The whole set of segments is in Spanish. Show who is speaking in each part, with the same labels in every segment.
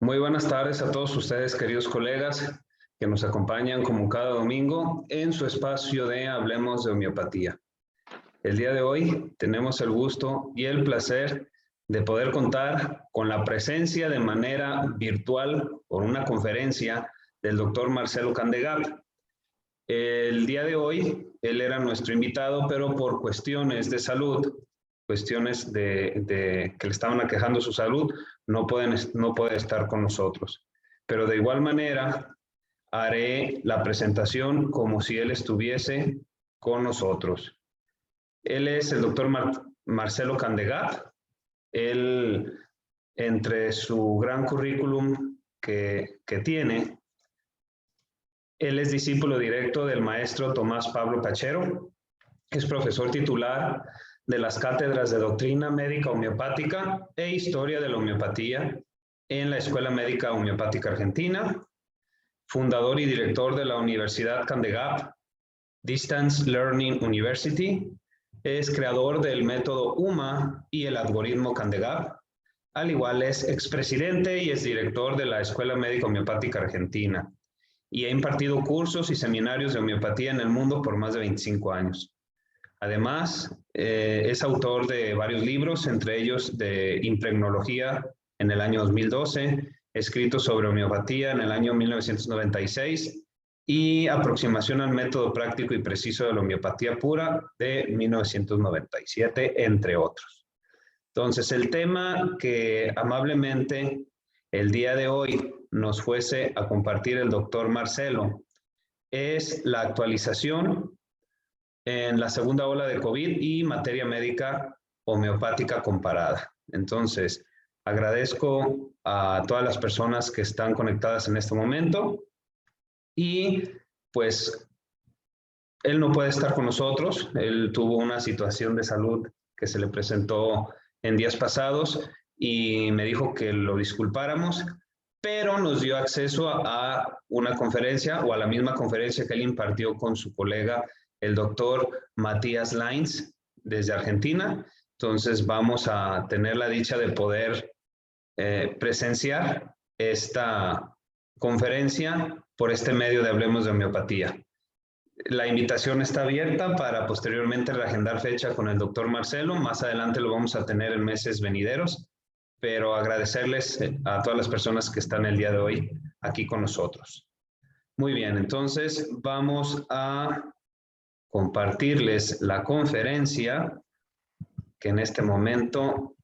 Speaker 1: Muy buenas tardes a todos ustedes, queridos colegas, que nos acompañan como cada domingo en su espacio de Hablemos de Homeopatía. El día de hoy tenemos el gusto y el placer de poder contar con la presencia de manera virtual por una conferencia del doctor Marcelo Candegab. El día de hoy, él era nuestro invitado, pero por cuestiones de salud, cuestiones que le estaban aquejando su salud, no puede estar con nosotros. Pero de igual manera, haré la presentación como si él estuviese con nosotros. Él es el doctor Marcelo Candegab. Él, entre su gran currículum que tiene, él es discípulo directo del maestro Tomás Pablo Pachero, es profesor titular de las cátedras de Doctrina Médica Homeopática e Historia de la Homeopatía en la Escuela Médica Homeopática Argentina, fundador y director de la Universidad Candegab, Distance Learning University, es creador del método UMA y el algoritmo Candegab, al igual es expresidente y es director de la Escuela Médica Homeopática Argentina, y ha impartido cursos y seminarios de homeopatía en el mundo por más de 25 años. Además, es autor de varios libros, entre ellos de Impregnología en el año 2012, escrito sobre homeopatía en el año 1996 y Aproximación al método práctico y preciso de la homeopatía pura de 1997, entre otros. Entonces, el tema que amablemente el día de hoy nos fuese a compartir el doctor Marcelo es la actualización en la segunda ola de COVID y materia médica homeopática comparada. Entonces, agradezco a todas las personas que están conectadas en este momento y pues él no puede estar con nosotros. Él tuvo una situación de salud que se le presentó en días pasados y me dijo que lo disculpáramos, pero nos dio acceso a una conferencia o a la misma conferencia que él impartió con su colega, el doctor Matías Lainz, desde Argentina. Entonces vamos a tener la dicha de poder presenciar esta conferencia por este medio de Hablemos de Homeopatía. La invitación está abierta para posteriormente reagendar fecha con el doctor Marcelo. Más adelante lo vamos a tener en meses venideros, pero agradecerles a todas las personas que están el día de hoy aquí con nosotros. Muy bien, entonces vamos a compartirles la conferencia que en este momento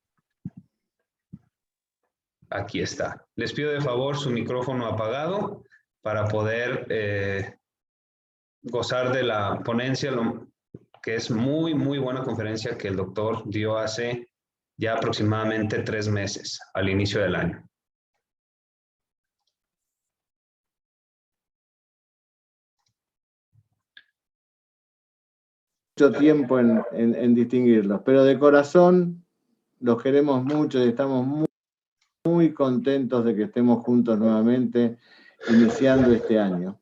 Speaker 1: aquí está. Les pido de favor su micrófono apagado para poder gozar de la ponencia, que es muy buena conferencia que el doctor dio hace ya aproximadamente 3 meses, al inicio del año.
Speaker 2: Mucho tiempo en distinguirlos, pero de corazón los queremos mucho y estamos muy contentos de que estemos juntos nuevamente iniciando este año.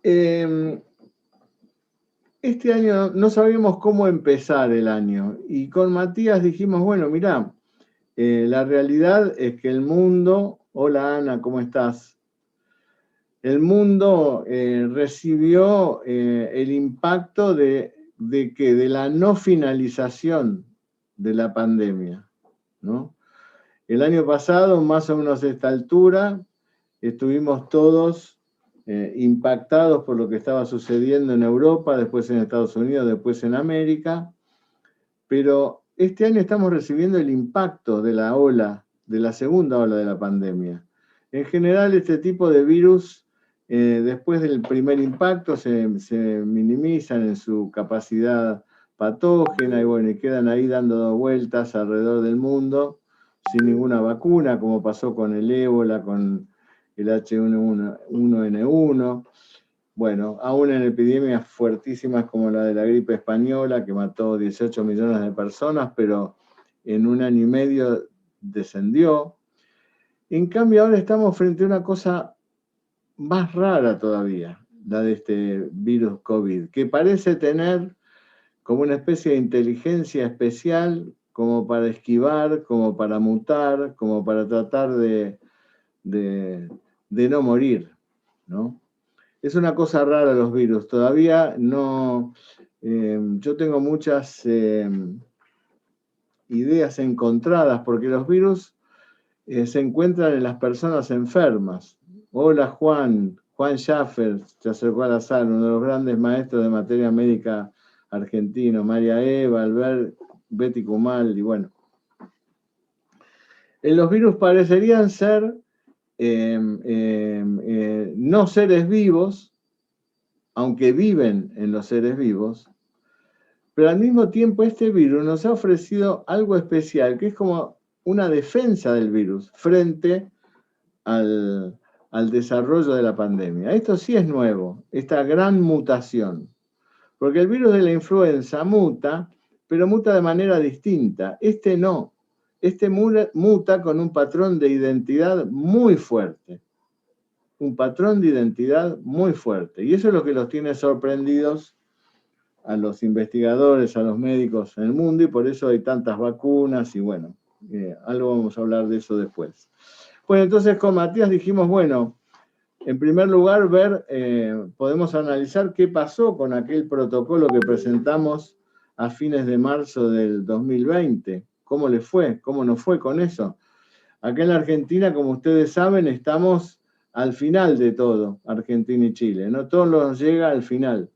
Speaker 2: Este año no sabíamos cómo empezar el año y con Matías dijimos, bueno, mirá, la realidad es que el mundo, hola Ana, ¿cómo estás? El mundo recibió el impacto de la no finalización de la pandemia, ¿no? El año pasado, más o menos a esta altura, estuvimos todos impactados por lo que estaba sucediendo en Europa, después en Estados Unidos, después en América, pero este año estamos recibiendo el impacto de la segunda ola de la pandemia. En general, este tipo de virus, después del primer impacto, se minimizan en su capacidad patógena y bueno, y quedan ahí dando vueltas alrededor del mundo sin ninguna vacuna, como pasó con el ébola, con el H1N1. Bueno, aún en epidemias fuertísimas como la de la gripe española, que mató 18 millones de personas, pero en 1 año y medio descendió. En cambio, ahora estamos frente a una cosa más rara todavía, la de este virus COVID, que parece tener como una especie de inteligencia especial como para esquivar, como para mutar, como para tratar de no morir, ¿no? Es una cosa rara los virus, todavía no... yo tengo muchas ideas encontradas, porque los virus se encuentran en las personas enfermas. Hola Juan Schaffer, se acercó a la sala, uno de los grandes maestros de materia médica argentino, María Eva, Albert, Betty Kumal, y bueno. Los virus parecerían ser no seres vivos, aunque viven en los seres vivos, pero al mismo tiempo este virus nos ha ofrecido algo especial, que es como una defensa del virus frente al desarrollo de la pandemia. Esto sí es nuevo, esta gran mutación, porque el virus de la influenza muta, pero muta de manera distinta. Este no, este muta con un patrón de identidad muy fuerte, un patrón de identidad muy fuerte, y eso es lo que los tiene sorprendidos a los investigadores, a los médicos en el mundo, y por eso hay tantas vacunas, y bueno, algo vamos a hablar de eso después. Bueno, entonces con Matías dijimos, bueno, en primer lugar podemos analizar qué pasó con aquel protocolo que presentamos a fines de marzo del 2020, cómo le fue, cómo nos fue con eso. Acá en la Argentina, como ustedes saben, estamos al final de todo, Argentina y Chile, ¿no? Todo nos llega al final.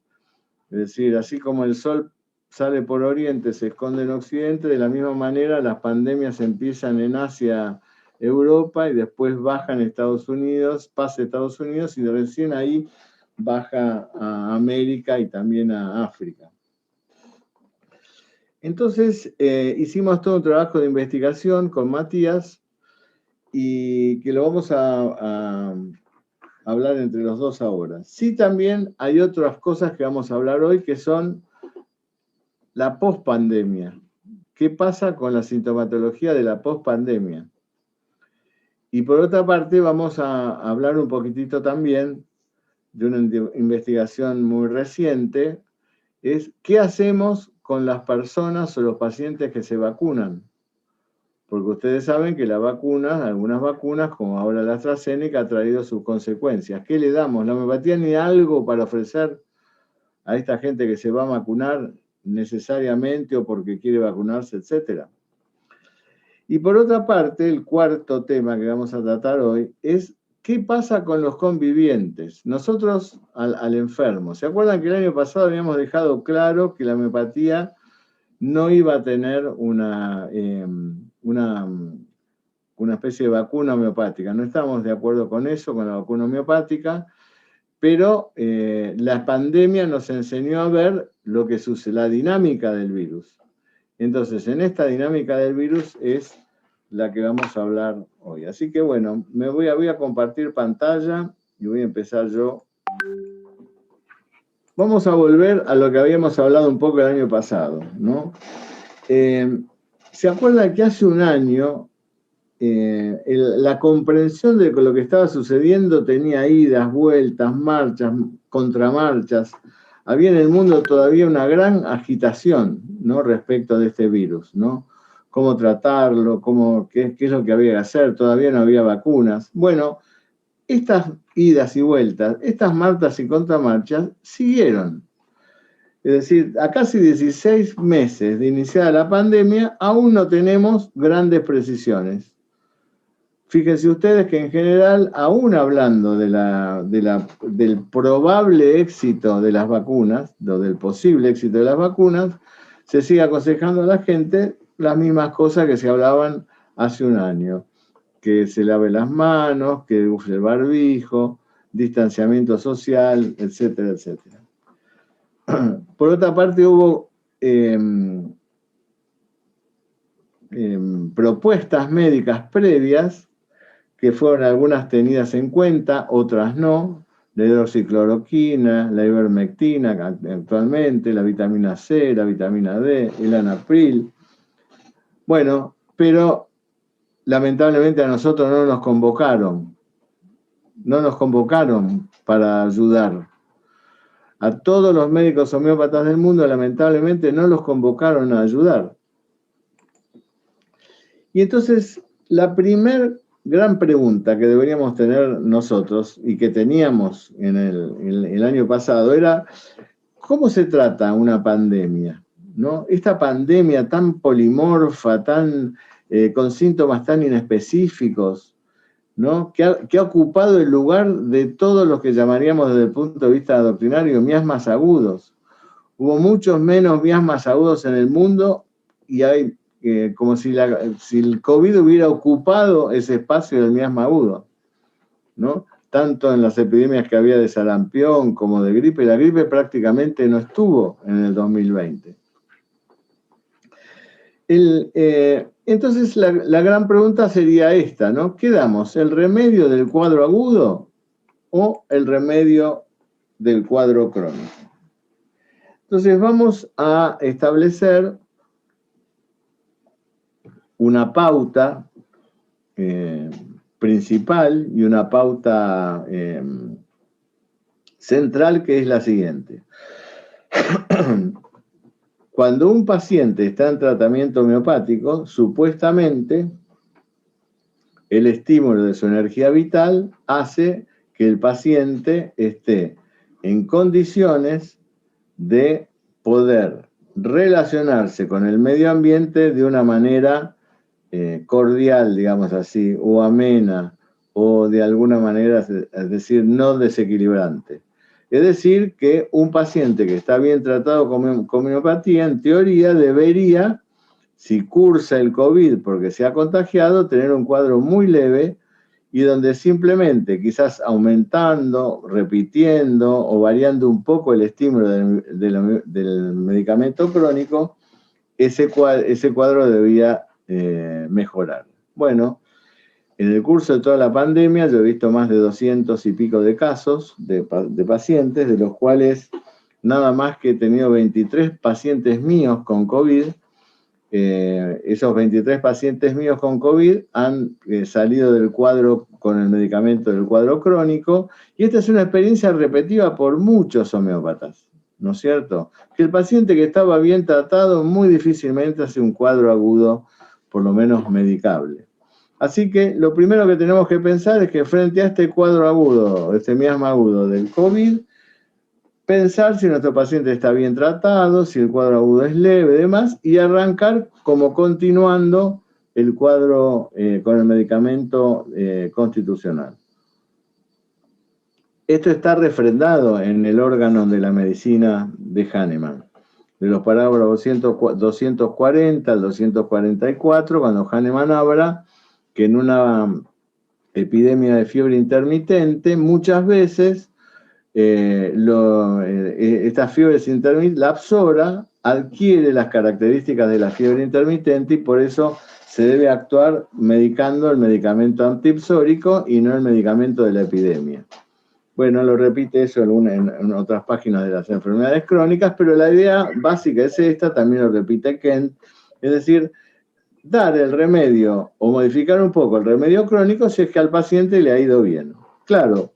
Speaker 2: Es decir, así como el sol sale por oriente, se esconde en occidente, de la misma manera las pandemias empiezan en Asia, Europa, y después bajan a Estados Unidos, pasa a Estados Unidos, y recién ahí baja a América y también a África. Entonces, hicimos todo un trabajo de investigación con Matías, y que lo vamos a hablar entre los dos ahora. Sí, también hay otras cosas que vamos a hablar hoy, que son la pospandemia. ¿Qué pasa con la sintomatología de la pospandemia? Y por otra parte vamos a hablar un poquitito también de una investigación muy reciente, es qué hacemos con las personas o los pacientes que se vacunan. Porque ustedes saben que las vacunas, algunas vacunas, como ahora la AstraZeneca, ha traído sus consecuencias. ¿Qué le damos? ¿La homeopatía ni algo para ofrecer a esta gente que se va a vacunar necesariamente o porque quiere vacunarse, etcétera? Y por otra parte, el cuarto tema que vamos a tratar hoy es qué pasa con los convivientes. Nosotros al enfermo. ¿Se acuerdan que el año pasado habíamos dejado claro que la homeopatía no iba a tener una especie de vacuna homeopática? No estamos de acuerdo con eso, con la vacuna homeopática, pero la pandemia nos enseñó a ver lo que sucede, la dinámica del virus. Entonces, en esta dinámica del virus es la que vamos a hablar hoy. Así que bueno, voy a compartir pantalla y voy a empezar yo. Vamos a volver a lo que habíamos hablado un poco el año pasado, ¿no? ¿Se acuerdan que hace un año la comprensión de lo que estaba sucediendo tenía idas, vueltas, marchas, contramarchas? Había en el mundo todavía una gran agitación, ¿no?, respecto de este virus, ¿no? Cómo tratarlo, qué es lo que había que hacer, todavía no había vacunas. Bueno, estas idas y vueltas, estas marchas y contramarchas siguieron. Es decir, a casi 16 meses de iniciada la pandemia, aún no tenemos grandes precisiones. Fíjense ustedes que en general, aún hablando del probable éxito de las vacunas, o del posible éxito de las vacunas, se sigue aconsejando a la gente las mismas cosas que se hablaban hace un año. Que se lave las manos, que use el barbijo, distanciamiento social, etcétera, etcétera. Por otra parte, hubo propuestas médicas previas que fueron algunas tenidas en cuenta, otras no, la hidroxicloroquina, la ivermectina actualmente, la vitamina C, la vitamina D, el anapril. Bueno, pero lamentablemente a nosotros no nos convocaron para ayudar. A todos los médicos homeópatas del mundo lamentablemente no los convocaron a ayudar. Y entonces, la primer gran pregunta que deberíamos tener nosotros y que teníamos en el año pasado era, ¿cómo se trata una pandemia? ¿No? Esta pandemia tan polimorfa, con síntomas tan inespecíficos, ¿no? que ha ocupado el lugar de todos los que llamaríamos desde el punto de vista doctrinario miasmas agudos. Hubo muchos menos miasmas agudos en el mundo y hay como si el COVID hubiera ocupado ese espacio del miasma agudo, ¿no? Tanto en las epidemias que había de sarampión como de gripe. La gripe prácticamente no estuvo en el 2020. Entonces la gran pregunta sería esta, ¿no? ¿Qué damos? ¿El remedio del cuadro agudo o el remedio del cuadro crónico? Entonces vamos a establecer una pauta principal y una pauta central, que es la siguiente. Cuando un paciente está en tratamiento homeopático, supuestamente el estímulo de su energía vital hace que el paciente esté en condiciones de poder relacionarse con el medio ambiente de una manera cordial, digamos así, o amena, o de alguna manera, es decir, no desequilibrante. Es decir, que un paciente que está bien tratado con homeopatía, en teoría, debería, si cursa el COVID porque se ha contagiado, tener un cuadro muy leve y donde simplemente, quizás aumentando, repitiendo o variando un poco el estímulo del medicamento crónico, ese cuadro debía mejorar. Bueno, en el curso de toda la pandemia yo he visto más de 200 y pico de casos de pacientes, de los cuales nada más que he tenido 23 pacientes míos con COVID. Esos 23 pacientes míos con COVID han salido del cuadro con el medicamento del cuadro crónico, y esta es una experiencia repetida por muchos homeópatas, ¿no es cierto? Que el paciente que estaba bien tratado muy difícilmente hace un cuadro agudo, por lo menos medicable. Así que lo primero que tenemos que pensar es que frente a este cuadro agudo, este miasma agudo del COVID, pensar si nuestro paciente está bien tratado, si el cuadro agudo es leve y demás, y arrancar como continuando el cuadro con el medicamento constitucional. Esto está refrendado en el órgano de la medicina de Hahnemann, de los parágrafos 240 al 244, cuando Hahnemann habla que en una epidemia de fiebre intermitente, muchas veces esta fiebre intermitente, la psora, adquiere las características de la fiebre intermitente y por eso se debe actuar medicando el medicamento antipsórico y no el medicamento de la epidemia. Bueno, lo repite eso en otras páginas de las enfermedades crónicas, pero la idea básica es esta, también lo repite Kent, es decir, dar el remedio o modificar un poco el remedio crónico si es que al paciente le ha ido bien. Claro,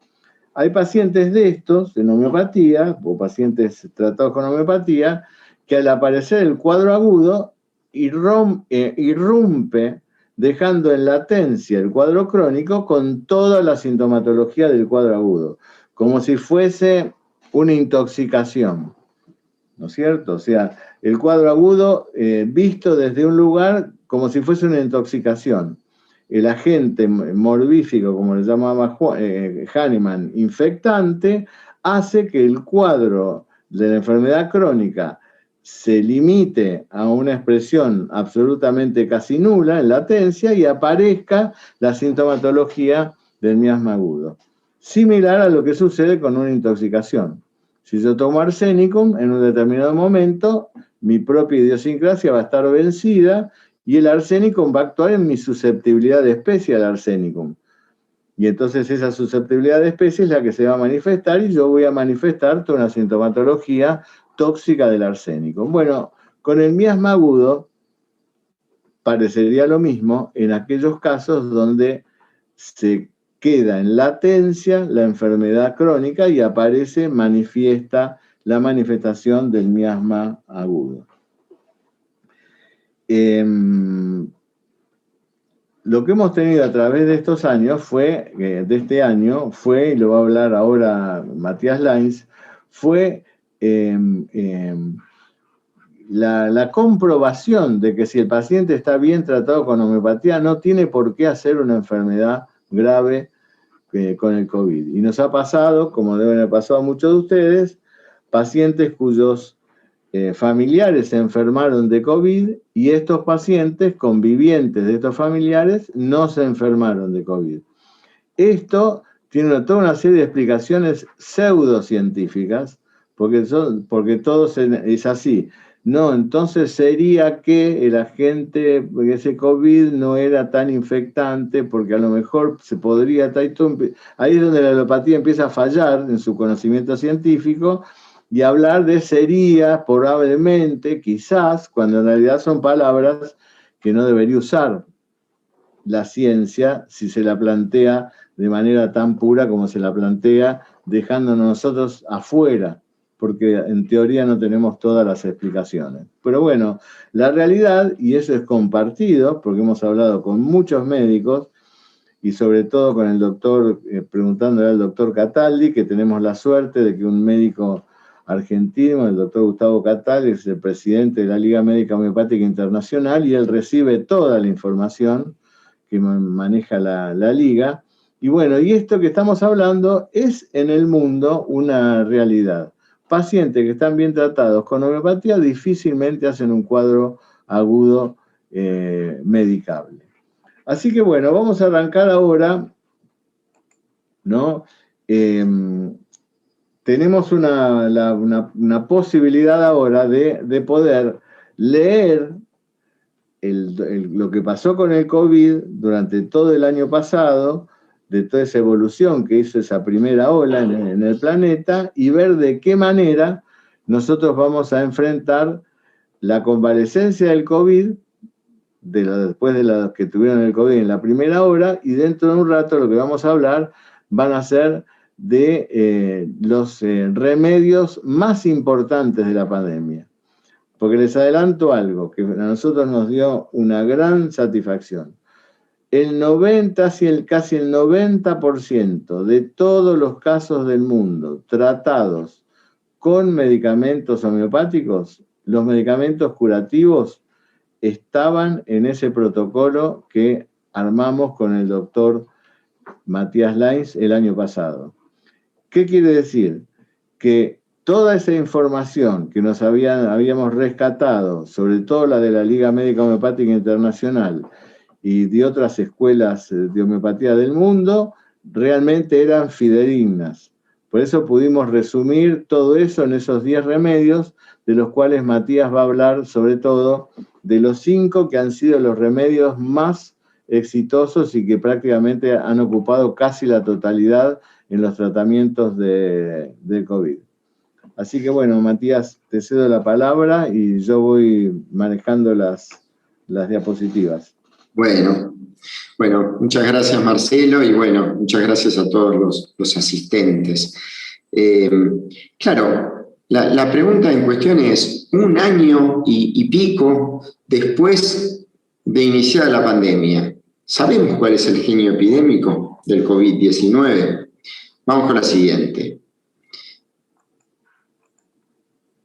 Speaker 2: hay pacientes de estos, en homeopatía, o pacientes tratados con homeopatía, que al aparecer el cuadro agudo irrumpe, dejando en latencia el cuadro crónico con toda la sintomatología del cuadro agudo, como si fuese una intoxicación, ¿no es cierto? O sea, el cuadro agudo visto desde un lugar como si fuese una intoxicación. El agente morbífico, como le llamaba Hahnemann, infectante, hace que el cuadro de la enfermedad crónica se limite a una expresión absolutamente casi nula en latencia y aparezca la sintomatología del miasma agudo. Similar a lo que sucede con una intoxicación. Si yo tomo arsénicum, en un determinado momento, mi propia idiosincrasia va a estar vencida y el arsénicum va a actuar en mi susceptibilidad de especie al arsénicum. Y entonces esa susceptibilidad de especie es la que se va a manifestar y yo voy a manifestar toda una sintomatología tóxica del arsénico. Bueno, con el miasma agudo parecería lo mismo en aquellos casos donde se queda en latencia la enfermedad crónica y manifiesta la manifestación del miasma agudo. lo que hemos tenido a través de estos años de este año, y lo va a hablar ahora Matías Lainz, fue la comprobación de que si el paciente está bien tratado con homeopatía, no tiene por qué hacer una enfermedad grave con el COVID. Y nos ha pasado, como deben haber pasado a muchos de ustedes, pacientes cuyos familiares se enfermaron de COVID y estos pacientes convivientes de estos familiares no se enfermaron de COVID. Esto tiene toda una serie de explicaciones pseudocientíficas, porque todo es así. No, entonces sería que el agente, ese COVID no era tan infectante, porque a lo mejor se podría... Ahí es donde la alopatía empieza a fallar en su conocimiento científico, y hablar de sería, probablemente, quizás, cuando en realidad son palabras que no debería usar la ciencia si se la plantea de manera tan pura como se la plantea, dejándonos nosotros afuera, porque en teoría no tenemos todas las explicaciones. Pero bueno, la realidad, y eso es compartido, porque hemos hablado con muchos médicos, y sobre todo con el doctor, preguntándole al doctor Cataldi, que tenemos la suerte de que un médico argentino, el doctor Gustavo Cataldi, es el presidente de la Liga Médica Homeopática Internacional, y él recibe toda la información que maneja la Liga. Y bueno, y esto que estamos hablando es en el mundo una realidad. Pacientes que están bien tratados con homeopatía difícilmente hacen un cuadro agudo medicable. Así que bueno, vamos a arrancar ahora, ¿no? Tenemos una posibilidad ahora de poder leer lo que pasó con el COVID durante todo el año pasado, de toda esa evolución que hizo esa primera ola en el planeta, y ver de qué manera nosotros vamos a enfrentar la convalescencia del COVID, después de los que tuvieron el COVID en la primera hora, y dentro de un rato lo que vamos a hablar van a ser de los remedios más importantes de la pandemia. Porque les adelanto algo que a nosotros nos dio una gran satisfacción. Casi el 90% de todos los casos del mundo tratados con medicamentos homeopáticos, los medicamentos curativos estaban en ese protocolo que armamos con el doctor Matías Lainz el año pasado. ¿Qué quiere decir? Que toda esa información que nos habíamos rescatado, sobre todo la de la Liga Médica Homeopática Internacional y de otras escuelas de homeopatía del mundo, realmente eran fidedignas. Por eso pudimos resumir todo eso en esos 10 remedios, de los cuales Matías va a hablar sobre todo de los 5 que han sido los remedios más exitosos y que prácticamente han ocupado casi la totalidad en los tratamientos de COVID. Así que bueno, Matías, te cedo la palabra y yo voy manejando las diapositivas.
Speaker 3: Bueno, muchas gracias Marcelo y bueno, muchas gracias a todos los asistentes. Claro, la pregunta en cuestión es, 1 año y pico después de iniciar la pandemia, ¿sabemos cuál es el genio epidémico del COVID-19? Vamos con la siguiente.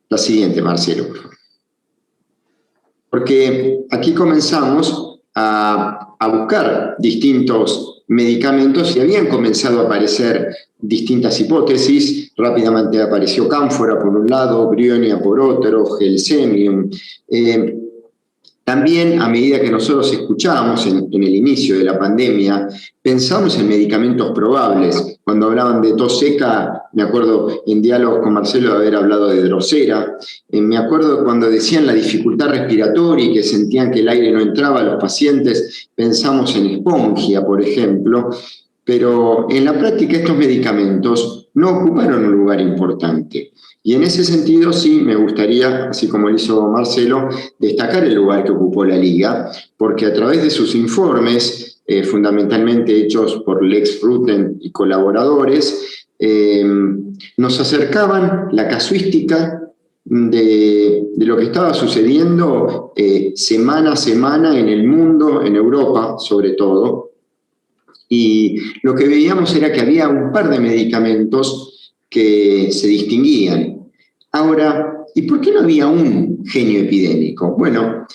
Speaker 3: La siguiente, Marcelo, por favor. Porque aquí comenzamos a buscar distintos medicamentos y habían comenzado a aparecer distintas hipótesis. Rápidamente apareció cánfora por un lado, brionia por otro, gelsemium. También, a medida que nosotros escuchábamos en el inicio de la pandemia, pensamos en medicamentos probables. Cuando hablaban de tos seca, me acuerdo en diálogos con Marcelo de haber hablado de Drosera. Me acuerdo cuando decían la dificultad respiratoria y que sentían que el aire no entraba a los pacientes, pensamos en espongia, por ejemplo. Pero en la práctica estos medicamentos no ocuparon un lugar importante. Y en ese sentido sí me gustaría, así como lo hizo Marcelo, destacar el lugar que ocupó la Liga, porque a través de sus informes, fundamentalmente hechos por Lex Fruten y colaboradores, nos acercaban la casuística de lo que estaba sucediendo semana a semana en el mundo, en Europa sobre todo, y lo que veíamos era que había un par de medicamentos que se distinguían. Ahora, ¿y por qué no había un genio epidémico? Bueno,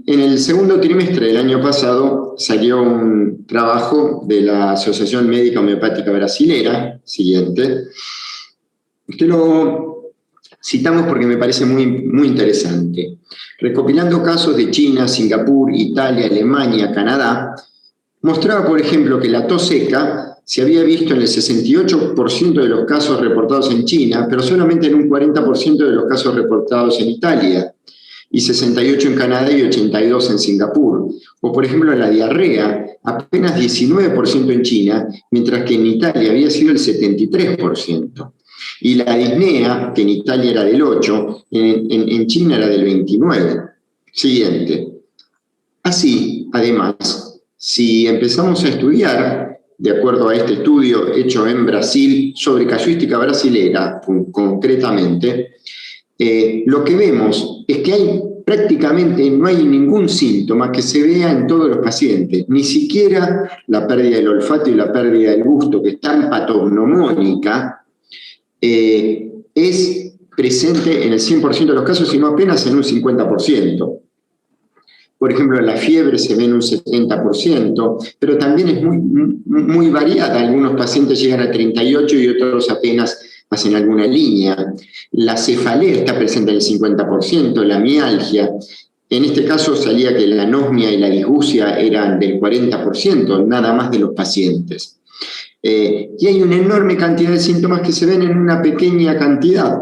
Speaker 3: en el segundo trimestre del año pasado salió un trabajo de la Asociación Médica Homeopática Brasilera, siguiente, que lo citamos porque me parece muy, muy interesante. Recopilando casos de China, Singapur, Italia, Alemania, Canadá, mostraba, por ejemplo, que la tos seca se había visto en el 68% de los casos reportados en China, pero solamente en un 40% de los casos reportados en Italia, y 68 en Canadá y 82 en Singapur. O, por ejemplo, la diarrea, apenas 19% en China, mientras que en Italia había sido el 73%. Y la disnea, que en Italia era del 8%, en China era del 29%. Siguiente. Así, además, si empezamos a estudiar, de acuerdo a este estudio hecho en Brasil sobre casuística brasilera, concretamente, lo que vemos es que prácticamente no hay ningún síntoma que se vea en todos los pacientes, ni siquiera la pérdida del olfato y la pérdida del gusto, que es tan patognomónica, es presente en el 100% de los casos, sino apenas en un 50%. Por ejemplo, la fiebre se ve en un 70%, pero también es muy, muy variada. Algunos pacientes llegan a 38% y otros apenas hacen alguna línea. La cefalea está presente en el 50%, la mialgia. En este caso salía que la anosmia y la disgusia eran del 40%, nada más de los pacientes. Y hay una enorme cantidad de síntomas que se ven en una pequeña cantidad.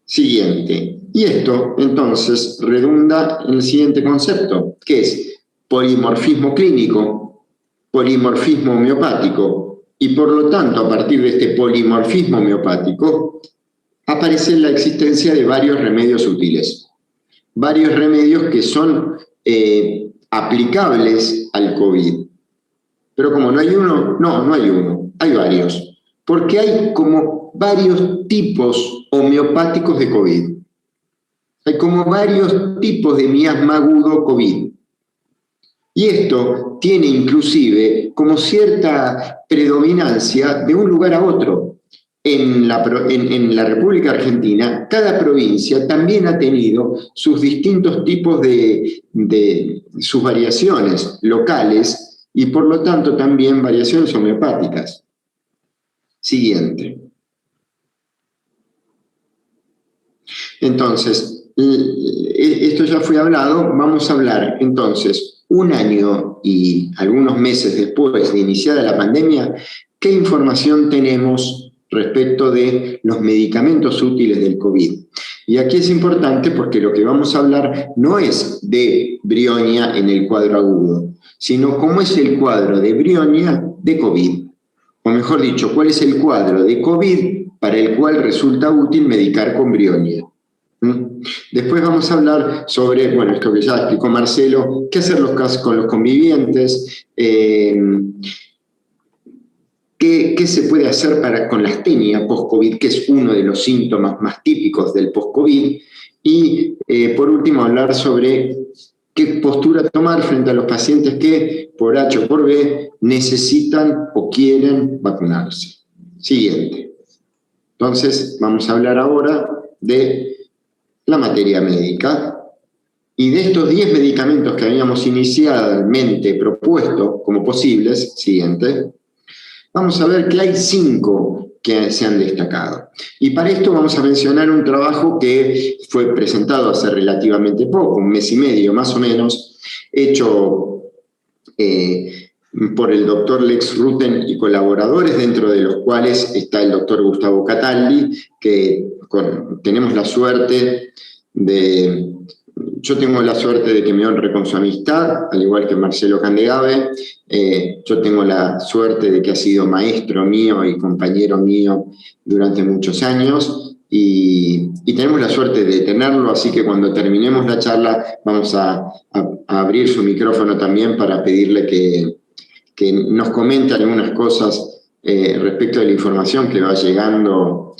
Speaker 3: Siguiente. Y esto, entonces, redunda en el siguiente concepto, que es polimorfismo clínico, polimorfismo homeopático, y por lo tanto, a partir de este polimorfismo homeopático, aparece la existencia de varios remedios útiles. Varios remedios que son aplicables al COVID. Pero como no hay uno, no hay uno, hay varios. Porque hay como varios tipos homeopáticos de COVID. Hay como varios tipos de miasma agudo COVID. Y esto tiene inclusive como cierta predominancia de un lugar a otro. En la República Argentina, cada provincia también ha tenido sus distintos tipos de sus variaciones locales y por lo tanto también variaciones homeopáticas. Siguiente. Entonces, esto ya fue hablado, vamos a hablar entonces, un año y algunos meses después de iniciada la pandemia, ¿qué información tenemos respecto de los medicamentos útiles del COVID? Y aquí es importante porque lo que vamos a hablar no es de Brionia en el cuadro agudo, sino cómo es el cuadro de Brionia de COVID. O mejor dicho, cuál es el cuadro de COVID para el cual resulta útil medicar con Brionia. Después vamos a hablar sobre, bueno, esto que ya explicó Marcelo, qué hacer con los convivientes, qué se puede hacer con la astenia post-COVID, que es uno de los síntomas más típicos del post-COVID, y por último hablar sobre qué postura tomar frente a los pacientes que por H o por B necesitan o quieren vacunarse. Siguiente. Entonces vamos a hablar ahora de la materia médica, y de estos 10 medicamentos que habíamos inicialmente propuesto como posibles, siguiente, vamos a ver que hay 5 que se han destacado. Y para esto vamos a mencionar un trabajo que fue presentado hace relativamente poco, un mes y medio más o menos, hecho por el doctor Lex Rutten y colaboradores, dentro de los cuales está el doctor Gustavo Cataldi, que tenemos la suerte yo tengo la suerte de que me honre con su amistad, al igual que Marcelo Candegave. Yo tengo la suerte de que ha sido maestro mío y compañero mío durante muchos años, y tenemos la suerte de tenerlo, así que cuando terminemos la charla vamos a abrir su micrófono también para pedirle que nos comente algunas cosas respecto de la información que va llegando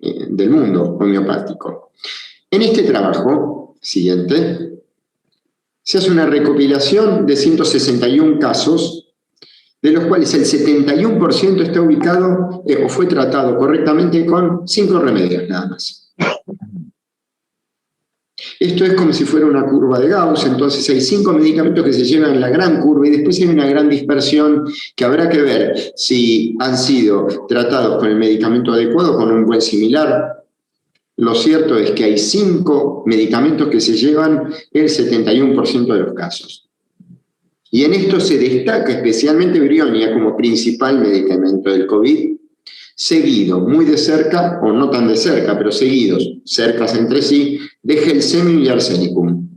Speaker 3: del mundo homeopático. En este trabajo, siguiente, se hace una recopilación de 161 casos, de los cuales el 71% está ubicado o fue tratado correctamente con 5 remedios nada más. Esto es como si fuera una curva de Gauss, entonces hay 5 medicamentos que se llevan la gran curva y después hay una gran dispersión que habrá que ver si han sido tratados con el medicamento adecuado, con un buen similar. Lo cierto es que hay 5 medicamentos que se llevan el 71% de los casos. Y en esto se destaca especialmente Brionia como principal medicamento del COVID, seguido muy de cerca, o no tan de cerca, pero seguidos, cercas entre sí, de Gelsemium y Arsenicum.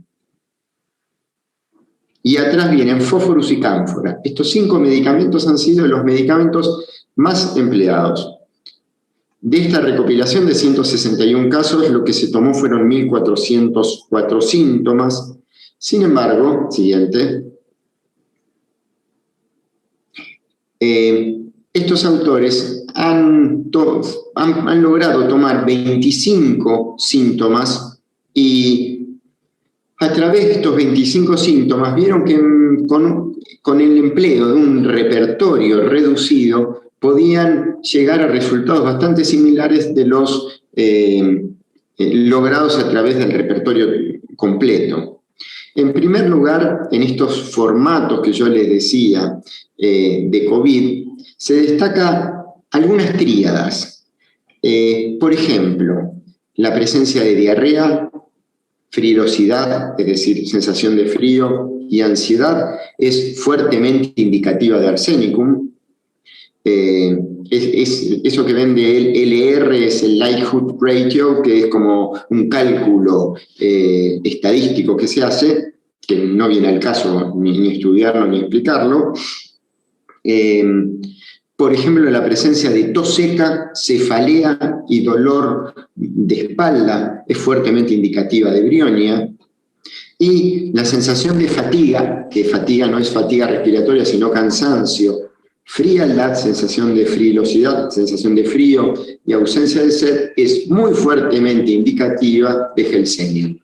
Speaker 3: Y atrás vienen Fósforus y Cánfora. Estos 5 medicamentos han sido los medicamentos más empleados. De esta recopilación de 161 casos, lo que se tomó fueron 1.404 síntomas. Sin embargo, siguiente, estos autores han logrado tomar 25 síntomas y a través de estos 25 síntomas vieron que con el empleo de un repertorio reducido podían llegar a resultados bastante similares de los logrados a través del repertorio completo. En primer lugar, en estos formatos que yo les decía de COVID, se destaca algunas tríadas. Por ejemplo, la presencia de diarrea, frilosidad, es decir, sensación de frío y ansiedad, es fuertemente indicativa de Arsenicum. Eso que ven de LR es el Likelihood Ratio, que es como un cálculo estadístico que se hace, que no viene al caso ni estudiarlo ni explicarlo. Por ejemplo, la presencia de tos seca, cefalea y dolor de espalda es fuertemente indicativa de Brionia. Y la sensación de fatiga, que fatiga no es fatiga respiratoria, sino cansancio, frialdad, sensación de frilosidad, sensación de frío y ausencia de sed, es muy fuertemente indicativa de Gelsemium.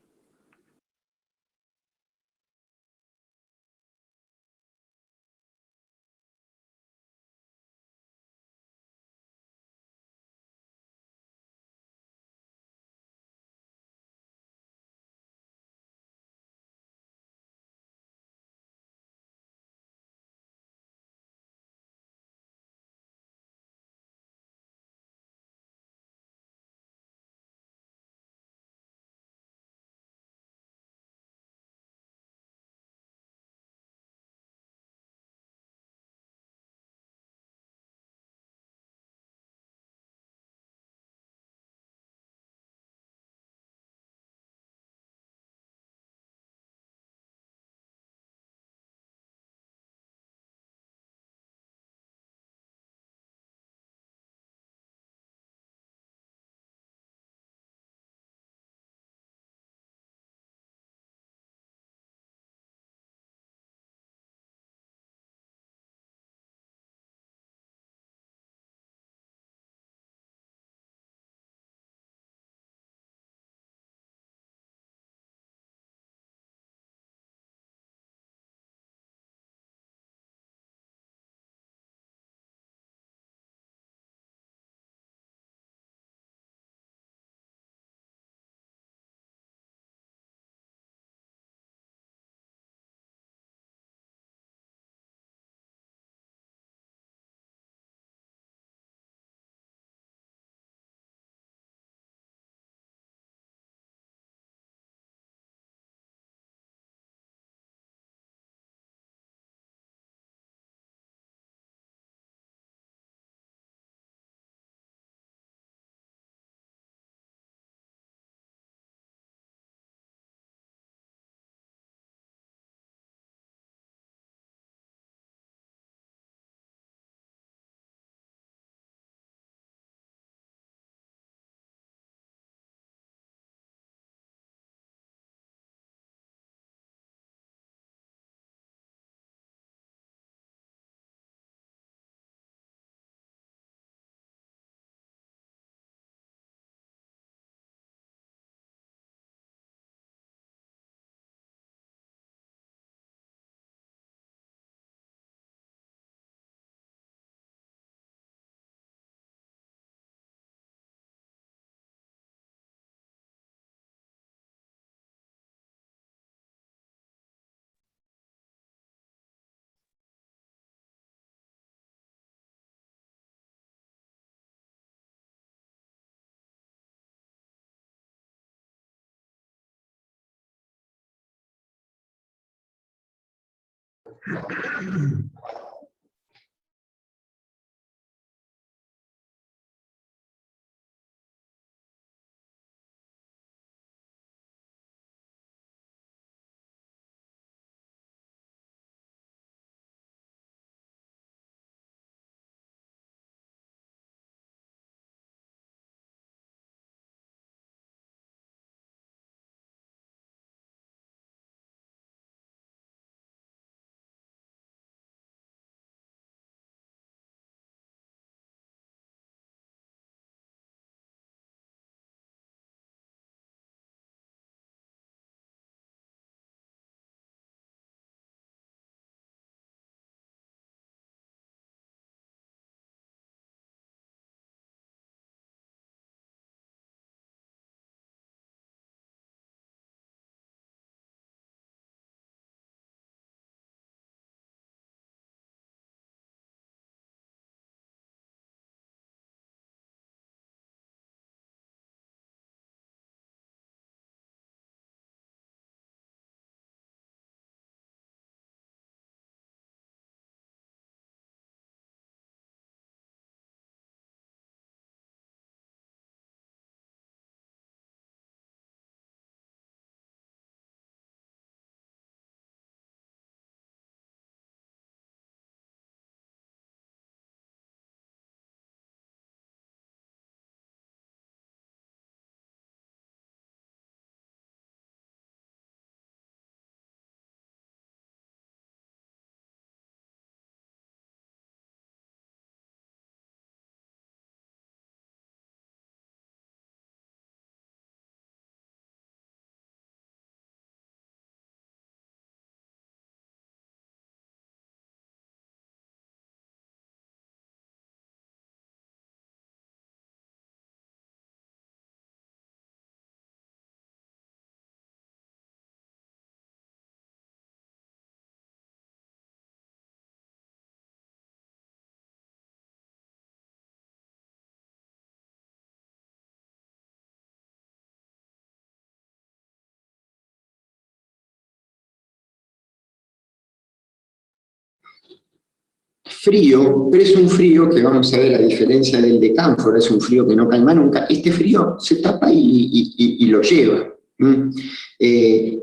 Speaker 3: Frío, pero es un frío que vamos a ver a diferencia del de Cánfora, es un frío que no calma nunca. Este frío se tapa y lo lleva.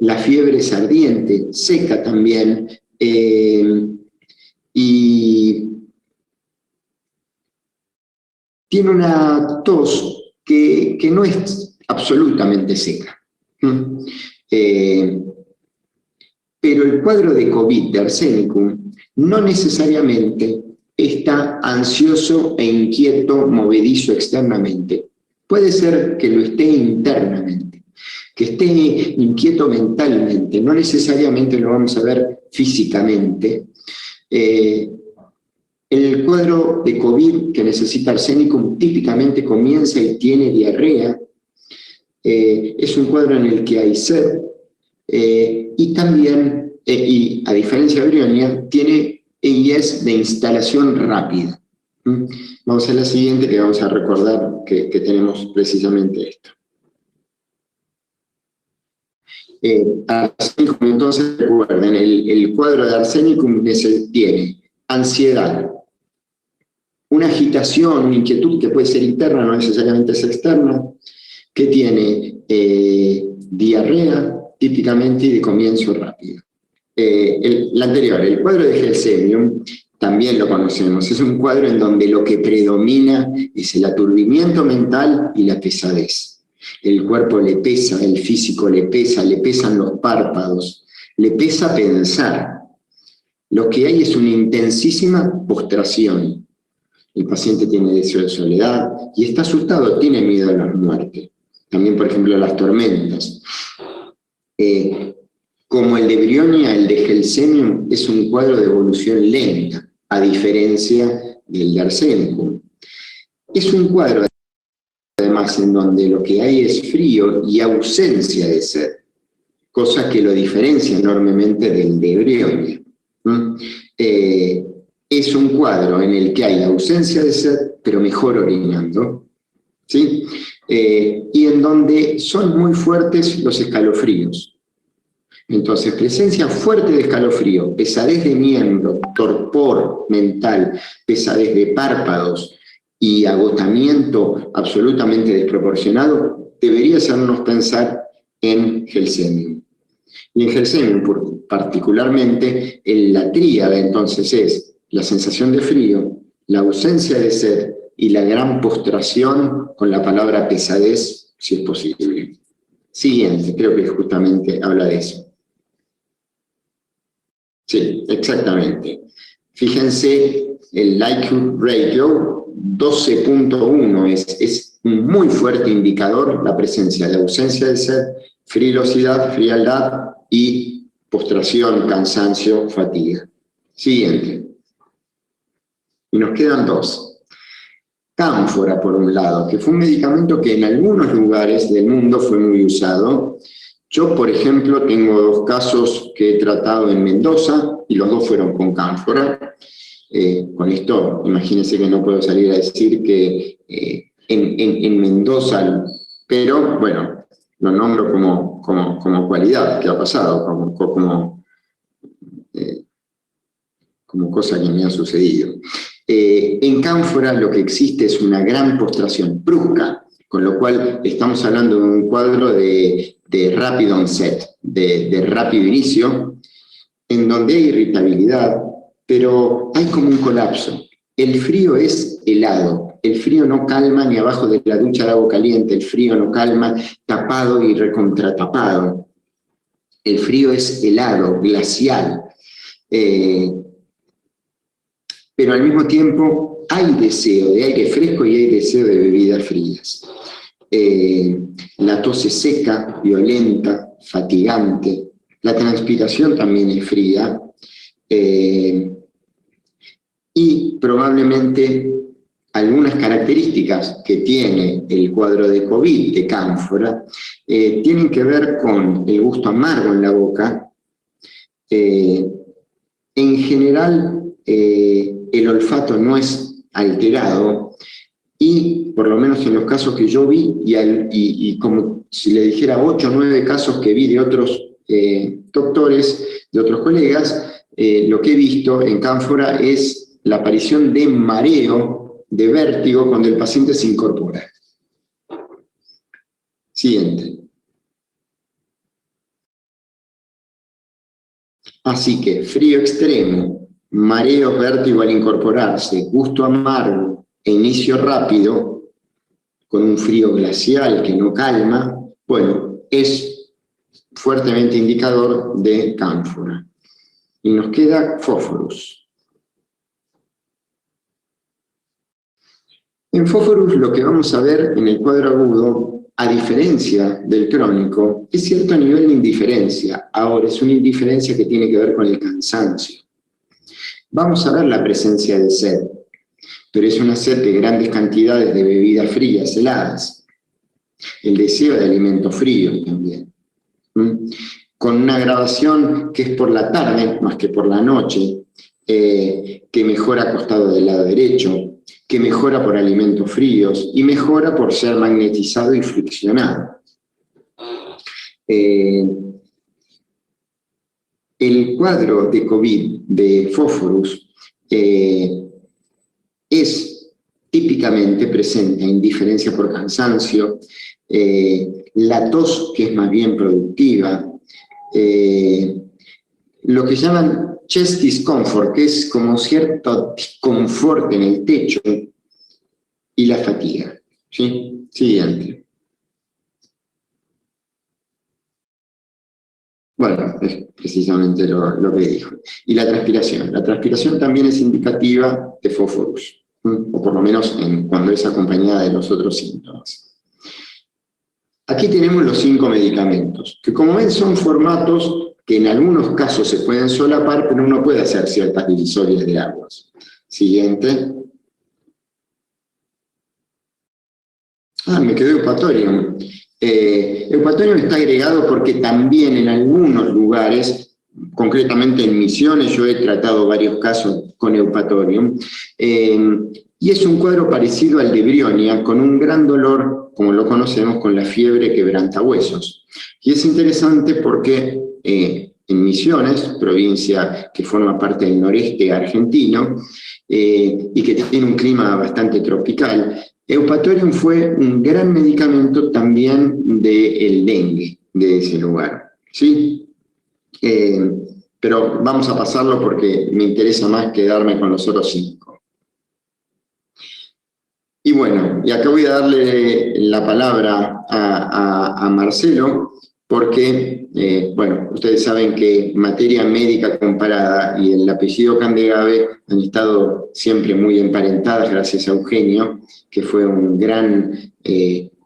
Speaker 3: La fiebre es ardiente, seca también, y tiene una tos que no es absolutamente seca. Pero el cuadro de COVID de Arsenicum no necesariamente está ansioso e inquieto, movedizo externamente. Puede ser que lo esté internamente, que esté inquieto mentalmente, no necesariamente lo vamos a ver físicamente. El cuadro de COVID que necesita Arsenicum típicamente comienza y tiene diarrea. Es un cuadro en el que hay sed, y también, y a diferencia de Brionia, tiene EIS de instalación rápida. Vamos a la siguiente, que vamos a recordar que tenemos precisamente esto. Arsenicum, entonces, recuerden, el cuadro de Arsenicum tiene ansiedad, una agitación, una inquietud que puede ser interna, no necesariamente es externa, que tiene diarrea, típicamente y de comienzo rápido. El anterior, el cuadro de Gelsemium, también lo conocemos, es un cuadro en donde lo que predomina es el aturdimiento mental y la pesadez. El cuerpo le pesa, el físico le pesan los párpados, le pesa pensar. Lo que hay es una intensísima postración. El paciente tiene deseo de soledad y está asustado, tiene miedo a la muerte. También, por ejemplo, a las tormentas. Como el de Brionia, el de Gelsemium es un cuadro de evolución lenta, a diferencia del de Arsenicum. Es un cuadro, además, en donde lo que hay es frío y ausencia de sed, cosa que lo diferencia enormemente del de Brionia. Es un cuadro en el que hay ausencia de sed, pero mejor orinando, ¿sí? Y en donde son muy fuertes los escalofríos. Entonces, presencia fuerte de escalofrío, pesadez de miembro, torpor mental, pesadez de párpados y agotamiento absolutamente desproporcionado, debería hacernos pensar en Gelsemium. Y en Gelsemium, particularmente, la tríada entonces es la sensación de frío, la ausencia de sed y la gran postración con la palabra pesadez, si es posible. Siguiente, creo que justamente habla de eso. Sí, exactamente. Fíjense, el likelihood ratio 12.1 es un muy fuerte indicador la presencia de ausencia de sed, frialdad y postración, cansancio, fatiga. Siguiente. Y nos quedan dos. Cánfora, por un lado, que fue un medicamento que en algunos lugares del mundo fue muy usado. Yo, por ejemplo, tengo 2 casos que he tratado en Mendoza, y los 2 fueron con cánfora. Con esto, imagínense que no puedo salir a decir que en Mendoza, pero bueno, lo nombro como cualidad que ha pasado, como cosa que me ha sucedido. En cánfora lo que existe es una gran postración brusca, con lo cual estamos hablando de un cuadro de rápido onset, de rápido inicio, en donde hay irritabilidad, pero hay como un colapso. El frío es helado, el frío no calma ni abajo de la ducha de agua caliente, el frío no calma tapado y recontratapado. El frío es helado, glacial, pero al mismo tiempo hay deseo de aire fresco y hay deseo de bebidas frías. La tos es seca, violenta, fatigante, la transpiración también es fría, y probablemente algunas características que tiene el cuadro de COVID de cánfora tienen que ver con el gusto amargo en la boca. En general, el olfato no es alterado, y por lo menos en los casos que yo vi, y como si le dijera 8 o 9 casos que vi de otros doctores, de otros colegas, lo que he visto en cánfora es la aparición de mareo, de vértigo, cuando el paciente se incorpora. Siguiente. Así que frío extremo, mareos, vértigo al incorporarse, gusto amargo e inicio rápido, con un frío glacial que no calma, bueno, es fuertemente indicador de cánfora. Y nos queda fósforus. En fósforus lo que vamos a ver en el cuadro agudo, a diferencia del crónico, es cierto nivel de indiferencia. Ahora, es una indiferencia que tiene que ver con el cansancio. Vamos a ver la presencia de sed, pero es una sed de grandes cantidades de bebidas frías, heladas. El deseo de alimentos fríos también. Con una agravación que es por la tarde más que por la noche, que mejora acostado del lado derecho, que mejora por alimentos fríos y mejora por ser magnetizado y friccionado. El cuadro de COVID de fósforus es típicamente presente indiferencia por cansancio, la tos que es más bien productiva, lo que llaman chest discomfort, que es como cierto disconfort en el techo, y la fatiga. ¿Sí? Siguiente. Bueno, es precisamente lo que dijo. Y la transpiración. La transpiración también es indicativa de fósforus, o por lo menos cuando es acompañada de los otros síntomas. Aquí tenemos los 5 medicamentos, que como ven son formatos que en algunos casos se pueden solapar, pero uno puede hacer ciertas divisorias de aguas. Siguiente. Me quedó Eupatorium. Eupatorium está agregado porque también en algunos lugares, concretamente en Misiones, yo he tratado varios casos con Eupatorium, y es un cuadro parecido al de Brionia, con un gran dolor, como lo conocemos, con la fiebre quebrantahuesos. Y es interesante porque en Misiones, provincia que forma parte del noreste argentino, y que tiene un clima bastante tropical. Eupatorium fue un gran medicamento también del dengue de ese lugar, ¿sí? Pero vamos a pasarlo porque me interesa más quedarme con los otros 5. Y bueno, y acá voy a darle la palabra a Marcelo, porque, bueno, ustedes saben que materia médica comparada y el apellido Candegave han estado siempre muy emparentadas gracias a Eugenio, que fue un gran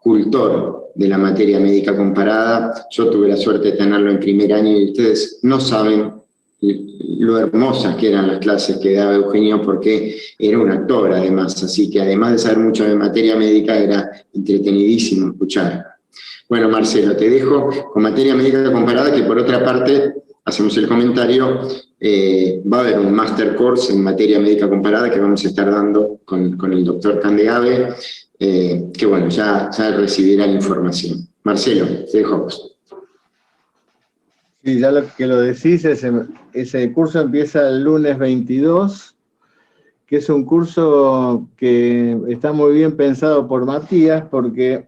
Speaker 3: cultor de la materia médica comparada. Yo tuve la suerte de tenerlo en primer año y ustedes no saben lo hermosas que eran las clases que daba Eugenio, porque era un actor además, así que además de saber mucho de materia médica era entretenidísimo escuchar. Bueno, Marcelo, te dejo con materia médica comparada, que por otra parte, hacemos el comentario, va a haber un master course en materia médica comparada que vamos a estar dando con el doctor Candegave, que bueno, ya recibirá la información. Marcelo, te dejo a vos.
Speaker 2: Sí, ya que lo decís, ese curso empieza el lunes 22, que es un curso que está muy bien pensado por Matías, porque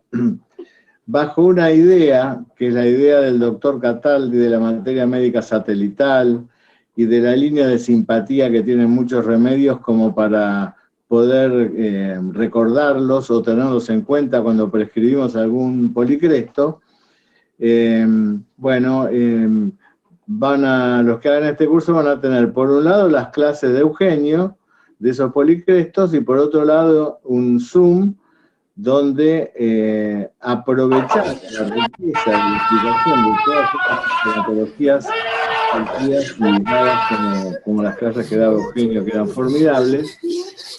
Speaker 2: bajo una idea, que es la idea del doctor Cataldi de la materia médica satelital y de la línea de simpatía que tienen muchos remedios como para poder recordarlos o tenerlos en cuenta cuando prescribimos algún policresto. Los que hagan este curso van a tener, por un lado, las clases de Eugenio, de esos policrestos, y por otro lado, un Zoom, donde aprovechar la riqueza de la explicación de todas estas patologías y dadas como las clases que daba Eugenio, que eran formidables,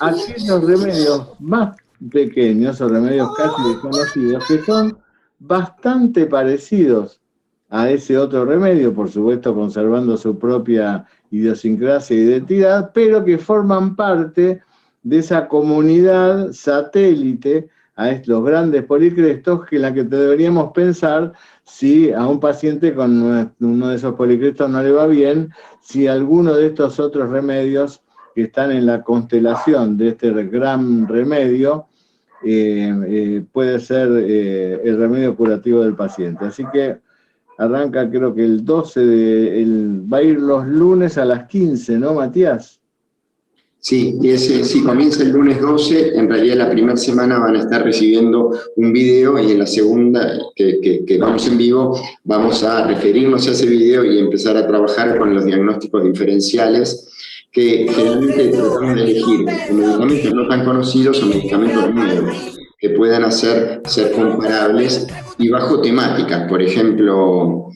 Speaker 2: aquellos remedios más pequeños o remedios casi desconocidos, que son bastante parecidos a ese otro remedio, por supuesto conservando su propia idiosincrasia e identidad, pero que forman parte de esa comunidad satélite a los grandes policrestos, que en la que deberíamos pensar si a un paciente con uno de esos policrestos no le va bien, si alguno de estos otros remedios que están en la constelación de este gran remedio puede ser el remedio curativo del paciente. Así que arranca, creo que el 12, va a ir los lunes a las 15, ¿no, Matías?
Speaker 3: Sí, sí, comienza el lunes 12, en realidad la primera semana van a estar recibiendo un video y en la segunda, que vamos en vivo, vamos a referirnos a ese video y empezar a trabajar con los diagnósticos diferenciales, que generalmente tratamos de elegir medicamentos no tan conocidos o medicamentos nuevos que puedan ser comparables y bajo temáticas, por ejemplo,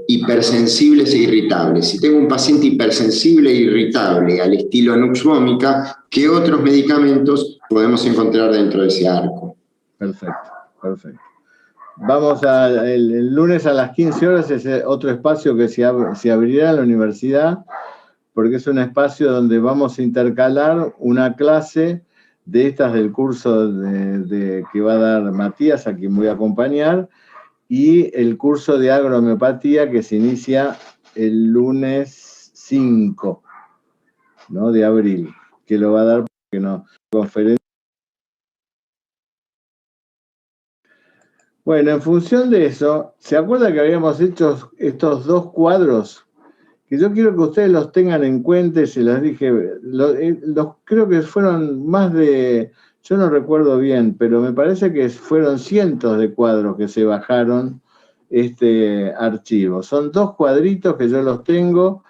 Speaker 3: hipersensibles e irritables. Si tengo un paciente hipersensible e irritable al estilo Nux vomica, ¿qué otros medicamentos podemos encontrar dentro de ese arco?
Speaker 2: Perfecto. Vamos el lunes a las 15 horas, es otro espacio que se abrirá en la universidad, porque es un espacio donde vamos a intercalar una clase de estas del curso que va a dar Matías, a quien voy a acompañar, y el curso de agrohomeopatía que se inicia el lunes 5, ¿no?, de abril, que lo va a dar porque no, conferencia. Bueno, en función de eso, ¿se acuerda que habíamos hecho estos 2 cuadros? Que yo quiero que ustedes los tengan en cuenta, y se los dije, creo que fueron más de, yo no recuerdo bien, pero me parece que fueron cientos de cuadros que se bajaron este archivo. Son 2 cuadritos que yo los tengo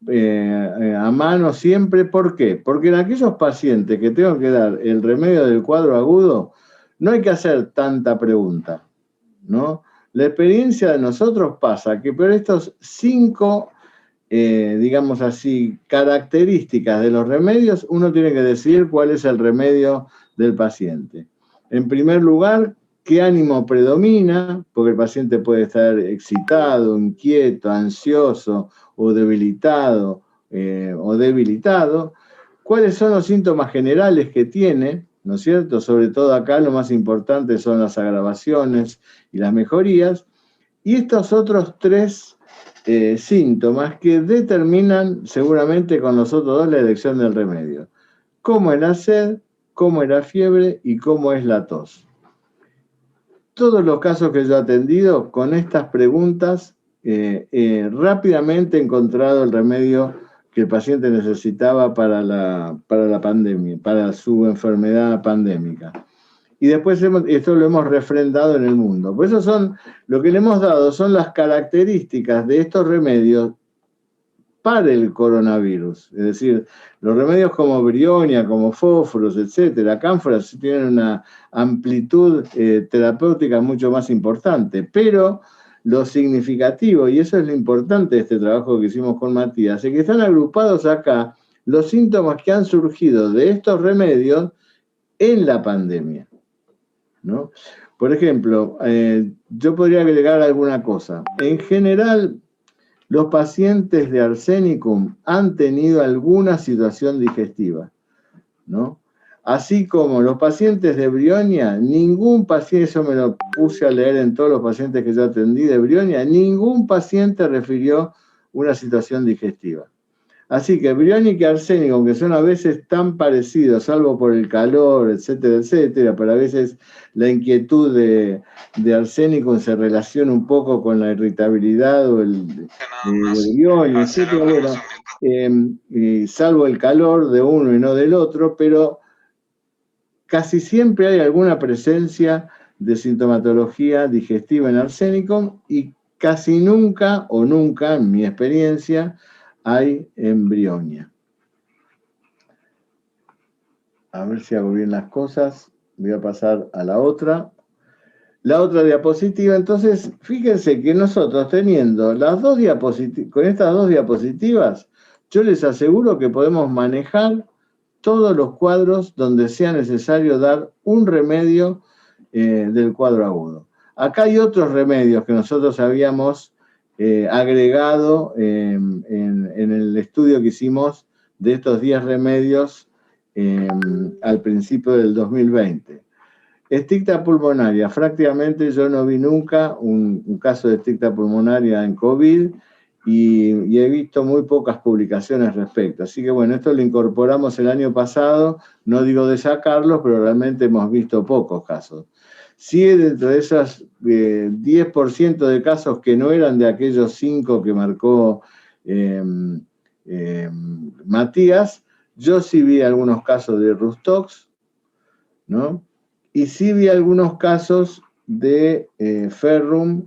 Speaker 2: a mano siempre. ¿Por qué? Porque en aquellos pacientes que tengo que dar el remedio del cuadro agudo, no hay que hacer tanta pregunta, ¿no? La experiencia de nosotros pasa que por estos 5 digamos así, características de los remedios, uno tiene que decidir cuál es el remedio del paciente. En primer lugar, qué ánimo predomina, porque el paciente puede estar excitado, inquieto, ansioso o debilitado. ¿Cuáles son los síntomas generales que tiene? ¿No es cierto? Sobre todo acá lo más importante son las agravaciones y las mejorías. y estos otros 3 síntomas que determinan seguramente con los otros 2 la elección del remedio. ¿Cómo es la sed? ¿Cómo es la fiebre? ¿Y cómo es la tos? Todos los casos que yo he atendido, con estas preguntas, rápidamente he encontrado el remedio que el paciente necesitaba para la pandemia, para su enfermedad pandémica. Y después esto lo hemos refrendado en el mundo. Por eso lo que le hemos dado son las características de estos remedios para el coronavirus. Es decir, los remedios como brionia, como fósforos, etcétera, cánforas, tienen una amplitud terapéutica mucho más importante. Pero lo significativo, y eso es lo importante de este trabajo que hicimos con Matías, es que están agrupados acá los síntomas que han surgido de estos remedios en la pandemia, ¿no? Por ejemplo, yo podría agregar alguna cosa. En general, los pacientes de arsénicum han tenido alguna situación digestiva, ¿no? Así como los pacientes de brionia, ningún paciente, eso me lo puse a leer en todos los pacientes que yo atendí de brionia, ningún paciente refirió una situación digestiva. Así que brionia y arsénico, aunque son a veces tan parecidos, salvo por el calor, etcétera, etcétera, pero a veces la inquietud de arsénico se relaciona un poco con la irritabilidad o el brionia, etcétera, bueno, salvo el calor de uno y no del otro, pero casi siempre hay alguna presencia de sintomatología digestiva en arsénico y casi nunca, o nunca, en mi experiencia, hay en brionia. A ver si hago bien las cosas. Voy a pasar a la otra. La otra diapositiva, entonces, fíjense que nosotros teniendo las 2 diapositivas, con estas 2 diapositivas, yo les aseguro que podemos manejar todos los cuadros donde sea necesario dar un remedio del cuadro agudo. Acá hay otros remedios que nosotros habíamos agregado en el estudio que hicimos de estos 10 remedios al principio del 2020. Esticta pulmonaria, prácticamente yo no vi nunca un caso de esticta pulmonaria en COVID y he visto muy pocas publicaciones respecto. Así que bueno, esto lo incorporamos el año pasado, no digo de sacarlos, pero realmente hemos visto pocos casos. Sí, dentro de esos 10% de casos que no eran de aquellos 5 que marcó Matías, yo sí vi algunos casos de Rustox, ¿no? Y sí vi algunos casos de Ferrum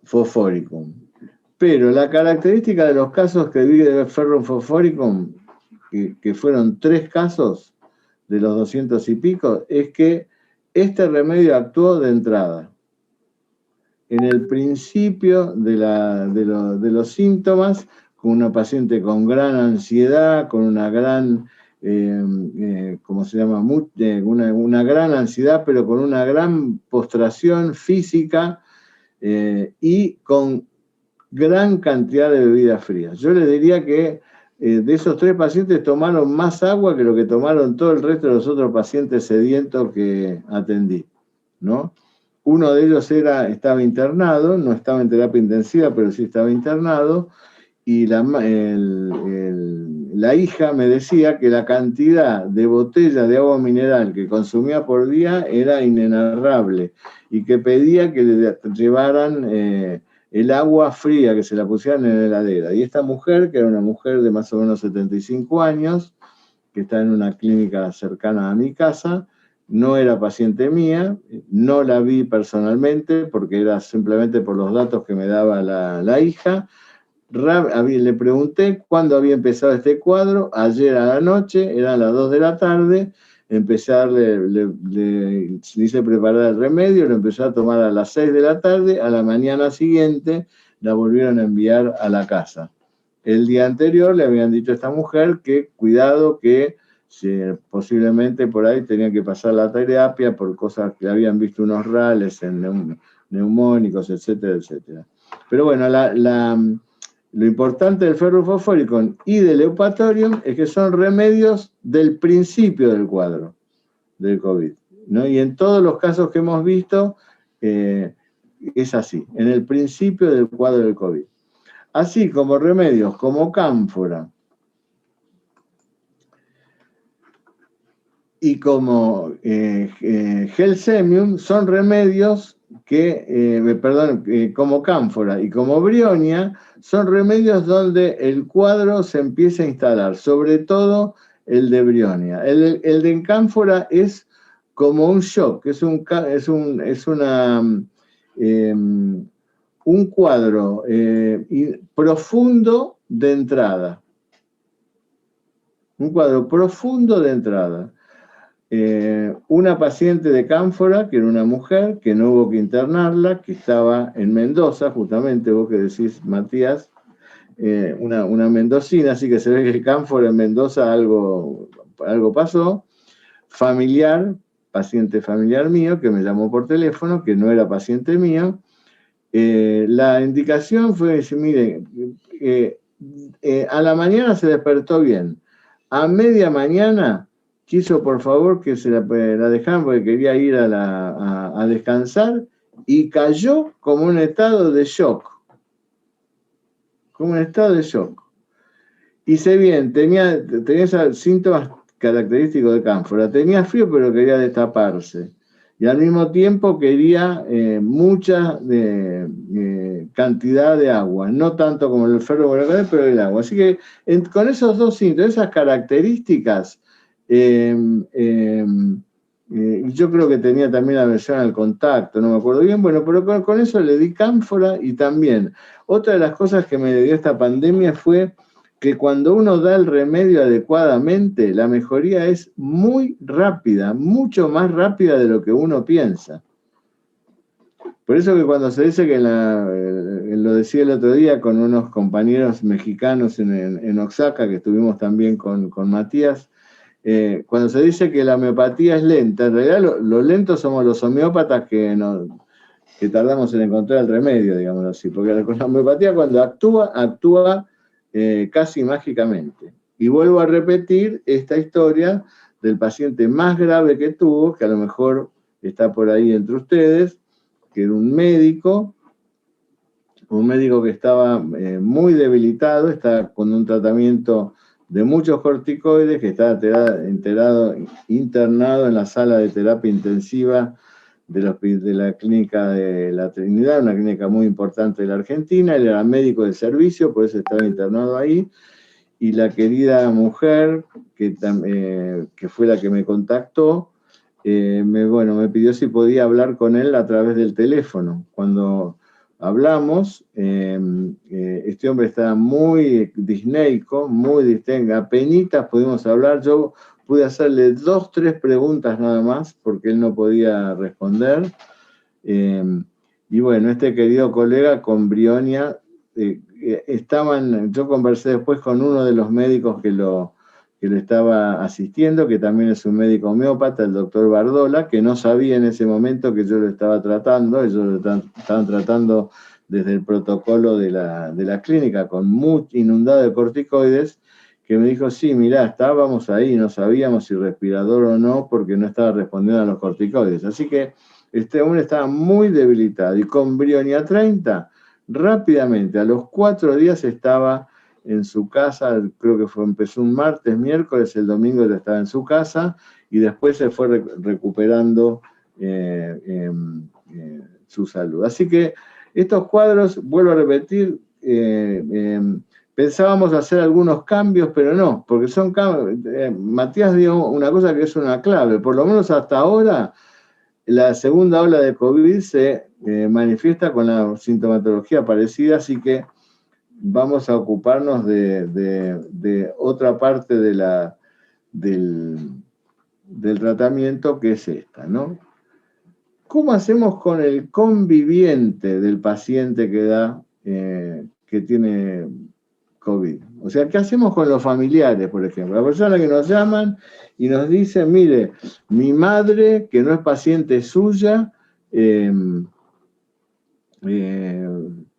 Speaker 2: fosforicum. Pero la característica de los casos que vi de Ferrum fosforicum, que fueron 3 casos de los 200 y pico, es que este remedio actuó de entrada. En el principio de los síntomas, con una paciente con gran ansiedad, con una gran, ¿cómo se llama? Una gran ansiedad, pero con una gran postración física y con gran cantidad de bebidas frías. Yo les diría que de esos 3 pacientes tomaron más agua que lo que tomaron todo el resto de los otros pacientes sedientos que atendí, ¿no? Uno de ellos estaba internado, no estaba en terapia intensiva, pero sí estaba internado, y la hija me decía que la cantidad de botellas de agua mineral que consumía por día era inenarrable, y que pedía que le llevaran el agua fría, que se la pusieran en la heladera. Y esta mujer, que era una mujer de más o menos 75 años, que está en una clínica cercana a mi casa, no era paciente mía, no la vi personalmente, porque era simplemente por los datos que me daba la hija. Le pregunté cuándo había empezado este cuadro. Ayer a la noche, eran las 2 de la tarde, le hice preparar el remedio, lo empezó a tomar a las 6 de la tarde, a la mañana siguiente la volvieron a enviar a la casa. El día anterior le habían dicho a esta mujer que cuidado, que posiblemente por ahí tenía que pasar la terapia por cosas que habían visto unos rales en neumónicos, etcétera, etcétera. Pero bueno, lo importante del ferrofosforicum y del eupatorium es que son remedios del principio del cuadro del COVID, ¿no? Y en todos los casos que hemos visto, es así, en el principio del cuadro del COVID. Así como remedios como cánfora y como gelsemium son remedios que, como cánfora y como brionia, son remedios donde el cuadro se empieza a instalar, sobre todo el de brionia. El de cánfora es como un shock, un cuadro profundo de entrada. Un cuadro profundo de entrada. Una paciente de cánfora, que era una mujer, que no hubo que internarla, que estaba en Mendoza, justamente vos que decís, Matías, una mendocina, así que se ve que el cánfora en Mendoza algo pasó, paciente familiar mío, que me llamó por teléfono, que no era paciente mío. La indicación fue decir, mire, a la mañana se despertó bien, a media mañana quiso por favor que se la dejaran porque quería ir a descansar y cayó como un estado de shock. Como un estado de shock. Y se bien, tenía esos síntomas característicos de cánfora. Tenía frío, pero quería destaparse. Y al mismo tiempo quería mucha cantidad de agua. No tanto como el ferro, pero el agua. Así que con esos dos síntomas, esas características, yo creo que tenía también aversión al contacto, no me acuerdo bien, bueno, pero con eso le di cánfora. Y también, otra de las cosas que me dio esta pandemia fue que cuando uno da el remedio adecuadamente, la mejoría es muy rápida, mucho más rápida de lo que uno piensa. Por eso que cuando se dice que lo decía el otro día con unos compañeros mexicanos en Oaxaca, que estuvimos también con Matías, cuando se dice que la homeopatía es lenta, en realidad lo lentos somos los homeópatas que tardamos en encontrar el remedio, digámoslo así, porque con la homeopatía cuando actúa casi mágicamente. Y vuelvo a repetir esta historia del paciente más grave que tuvo, que a lo mejor está por ahí entre ustedes, que era un médico que estaba muy debilitado, estaba con un tratamiento de muchos corticoides, que estaba internado en la sala de terapia intensiva de la clínica de la Trinidad, una clínica muy importante de la Argentina. Él era médico de servicio, por eso estaba internado ahí, y la querida mujer, que fue la que me contactó, me pidió si podía hablar con él a través del teléfono. Cuando hablamos, este hombre estaba muy disneico, muy distinto, apenitas pudimos hablar. Yo pude hacerle 2, 3 preguntas nada más, porque él no podía responder. Y bueno, este querido colega con brionia, yo conversé después con uno de los médicos que lo estaba asistiendo, que también es un médico homeópata, el doctor Bardola, que no sabía en ese momento que yo lo estaba tratando. Ellos lo estaban tratando desde el protocolo de la clínica, inundado de corticoides, que me dijo, sí, mirá, estábamos ahí, no sabíamos si respirador o no, porque no estaba respondiendo a los corticoides. Así que este hombre estaba muy debilitado, y con brionia 30, rápidamente, a los 4 días estaba en su casa. Creo que empezó un martes, miércoles, el domingo ya estaba en su casa, y después se fue recuperando su salud. Así que estos cuadros, vuelvo a repetir, pensábamos hacer algunos cambios, pero no, porque son cambios. Matías dio una cosa que es una clave, por lo menos hasta ahora, la segunda ola de COVID se manifiesta con la sintomatología parecida, así que vamos a ocuparnos de otra parte del tratamiento, que es esta, ¿no? ¿Cómo hacemos con el conviviente del paciente que tiene COVID? O sea, ¿qué hacemos con los familiares, por ejemplo? La persona que nos llaman y nos dice, mire, mi madre, que no es paciente suya,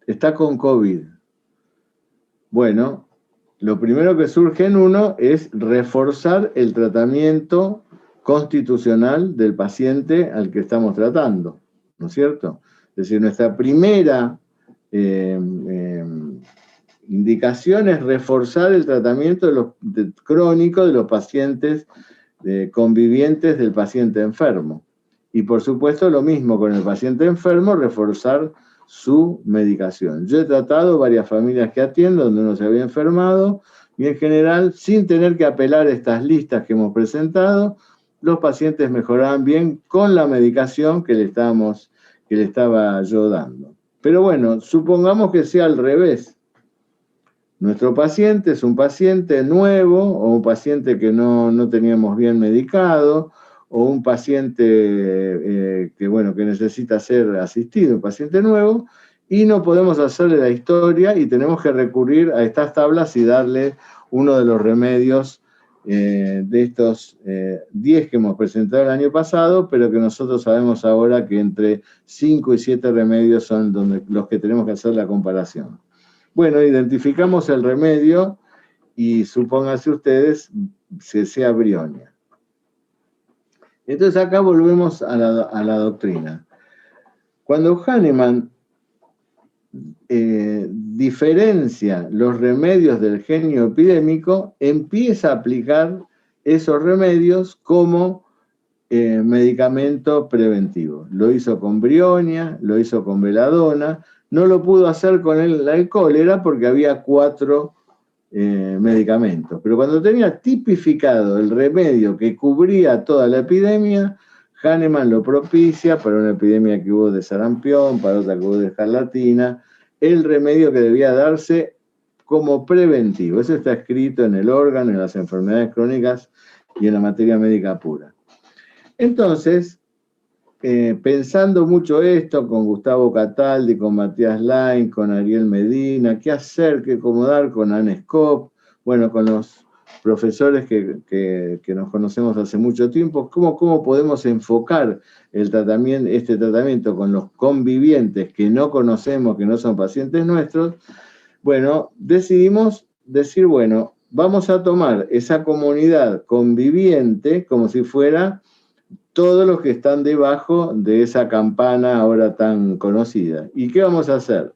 Speaker 2: está con COVID. Bueno, lo primero que surge en uno es reforzar el tratamiento constitucional del paciente al que estamos tratando, ¿no es cierto? decir, nuestra primera indicación es reforzar el tratamiento crónico de los pacientes convivientes del paciente enfermo. Y por supuesto lo mismo con el paciente enfermo, reforzar su medicación. Yo he tratado varias familias que atiendo donde uno se había enfermado y en general, sin tener que apelar a estas listas que hemos presentado, los pacientes mejoraban bien con la medicación que le estaba yo dando. Pero bueno, supongamos que sea al revés. Nuestro paciente es un paciente nuevo o un paciente que no teníamos bien medicado o un paciente que necesita ser asistido, un paciente nuevo, y no podemos hacerle la historia y tenemos que recurrir a estas tablas y darle uno de los remedios de estos 10 que hemos presentado el año pasado, pero que nosotros sabemos ahora que entre 5 y 7 remedios son los que tenemos que hacer la comparación. Bueno, identificamos el remedio y supónganse ustedes que sea Brionia. Entonces acá volvemos a la doctrina. Cuando Hahnemann diferencia los remedios del genio epidémico, empieza a aplicar esos remedios como medicamento preventivo. Lo hizo con Brionia, lo hizo con Beladona, no lo pudo hacer con el cólera porque había 4 medicamentos. Pero cuando tenía tipificado el remedio que cubría toda la epidemia, Hahnemann lo propicia para una epidemia que hubo de sarampión, para otra que hubo de escarlatina, el remedio que debía darse como preventivo. Eso está escrito en el órgano, en las enfermedades crónicas y en la materia médica pura. Entonces, pensando mucho esto con Gustavo Cataldi, con Matías Lain, con Ariel Medina, qué hacer, qué acomodar con Anne Skop, bueno, con los profesores que nos conocemos hace mucho tiempo, cómo podemos enfocar este tratamiento con los convivientes que no conocemos, que no son pacientes nuestros. Bueno, decidimos decir, bueno, vamos a tomar esa comunidad conviviente como si fuera todos los que están debajo de esa campana ahora tan conocida. ¿Y qué vamos a hacer?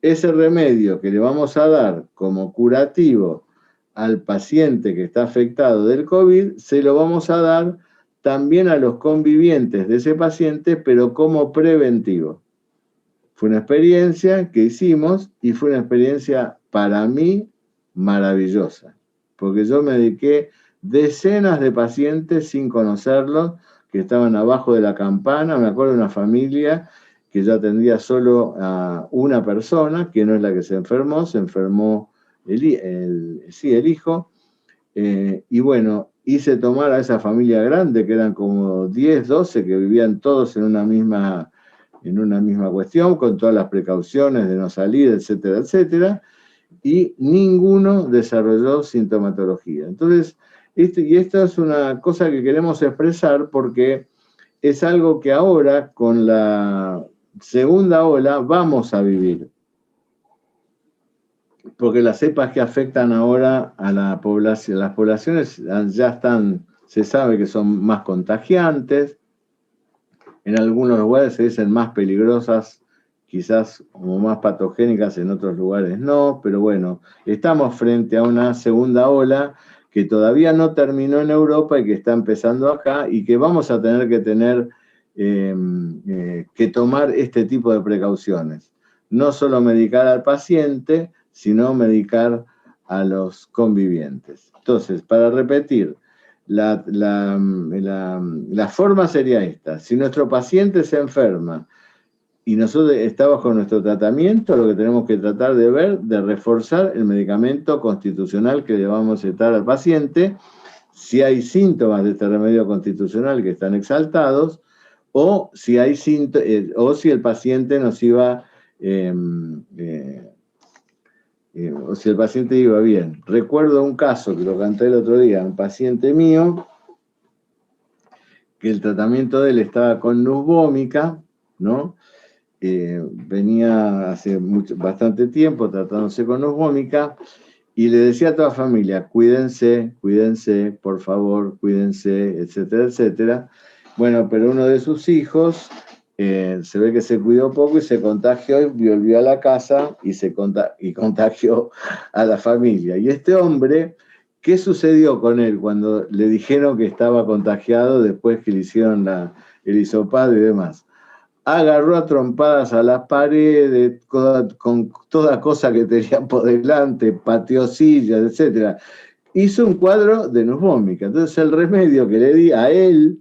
Speaker 2: Ese remedio que le vamos a dar como curativo al paciente que está afectado del COVID, se lo vamos a dar también a los convivientes de ese paciente, pero como preventivo. Fue una experiencia que hicimos y fue una experiencia para mí maravillosa, porque yo me dediqué decenas de pacientes sin conocerlos, que estaban abajo de la campana. Me acuerdo de una familia que yo atendía solo a una persona, que no es la que se enfermó el hijo, y bueno, hice tomar a esa familia grande, que eran como 10, 12, que vivían todos en una misma cuestión, con todas las precauciones de no salir, etcétera, etcétera, y ninguno desarrolló sintomatología. Entonces, esta es una cosa que queremos expresar porque es algo que ahora, con la segunda ola, vamos a vivir. Porque las cepas que afectan ahora a la población, las poblaciones ya están, se sabe que son más contagiantes, en algunos lugares se dicen más peligrosas, quizás como más patogénicas, en otros lugares no, pero bueno, estamos frente a una segunda ola que todavía no terminó en Europa y que está empezando acá, y que vamos a tener que tomar este tipo de precauciones. No solo medicar al paciente, sino medicar a los convivientes. Entonces, para repetir, la forma sería esta. Si nuestro paciente se enferma y nosotros estamos con nuestro tratamiento, lo que tenemos que tratar de ver, de reforzar el medicamento constitucional que le vamos a dar al paciente, si hay síntomas de este remedio constitucional que están exaltados, o si el paciente nos iba, o si el paciente iba bien. Recuerdo un caso que lo conté el otro día, un paciente mío, que el tratamiento de él estaba con luz vómica, ¿no? Venía hace bastante tiempo tratándose con luz vómica, y le decía a toda la familia, cuídense, por favor, cuídense, etcétera, etcétera. Bueno, pero uno de sus hijos se ve que se cuidó poco y se contagió y volvió a la casa y contagió a la familia. Y este hombre, ¿qué sucedió con él cuando le dijeron que estaba contagiado después que le hicieron el hisopado y demás? Agarró a trompadas a las paredes, con toda cosa que tenía por delante, pateó sillas, etc. Hizo un cuadro de nusvómica. Entonces el remedio que le di a él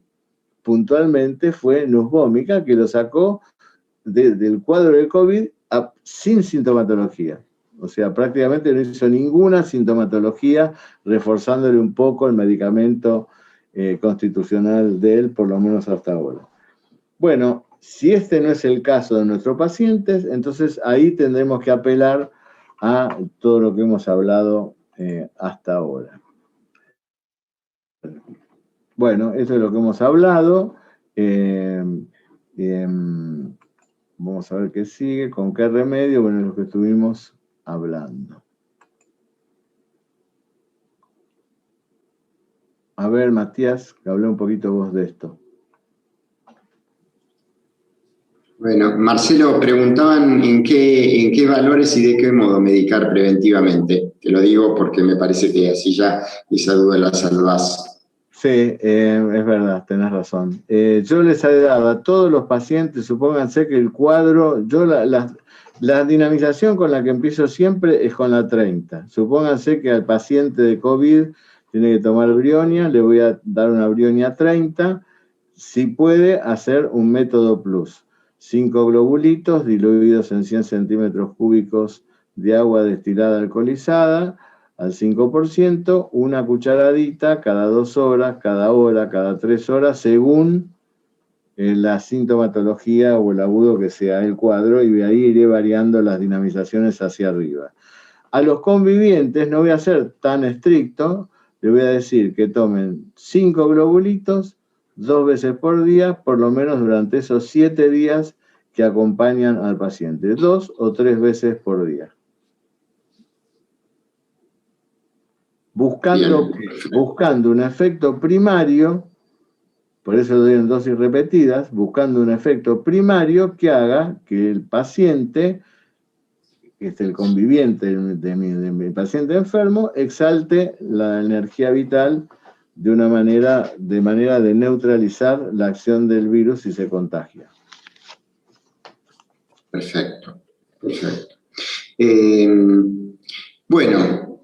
Speaker 2: puntualmente fue nusvómica, que lo sacó del cuadro del COVID sin sintomatología. O sea, prácticamente no hizo ninguna sintomatología, reforzándole un poco el medicamento constitucional de él, por lo menos hasta ahora. Bueno, si este no es el caso de nuestros pacientes, entonces ahí tendremos que apelar a todo lo que hemos hablado hasta ahora. Bueno, eso es lo que hemos hablado. Vamos a ver qué sigue, con qué remedio. Bueno, lo que estuvimos hablando. A ver, Matías, que hablé un poquito vos de esto.
Speaker 3: Bueno, Marcelo, preguntaban en qué valores y de qué modo medicar preventivamente. Te lo digo porque me parece que así ya esa duda la salvás.
Speaker 2: Sí, es verdad, tenés razón. Yo les he dado a todos los pacientes, supónganse que el cuadro, yo la dinamización con la que empiezo siempre es con la 30. Supónganse que al paciente de COVID tiene que tomar Brionia, le voy a dar una Brionia 30, si puede hacer un método plus. 5 globulitos diluidos en 100 centímetros cúbicos de agua destilada alcoholizada, al 5%, una cucharadita cada 2 horas, cada hora, cada 3 horas, según la sintomatología o el agudo que sea el cuadro, y de ahí iré variando las dinamizaciones hacia arriba. A los convivientes no voy a ser tan estricto, le voy a decir que tomen 5 globulitos 2 veces por día, por lo menos durante esos 7 días que acompañan al paciente, 2 o 3 veces por día. Buscando un efecto primario, por eso lo doy en dosis repetidas, buscando un efecto primario que haga que el paciente, que es el conviviente de mi paciente enfermo, exalte la energía vital de manera de neutralizar la acción del virus si se contagia.
Speaker 3: Perfecto, perfecto. Bueno,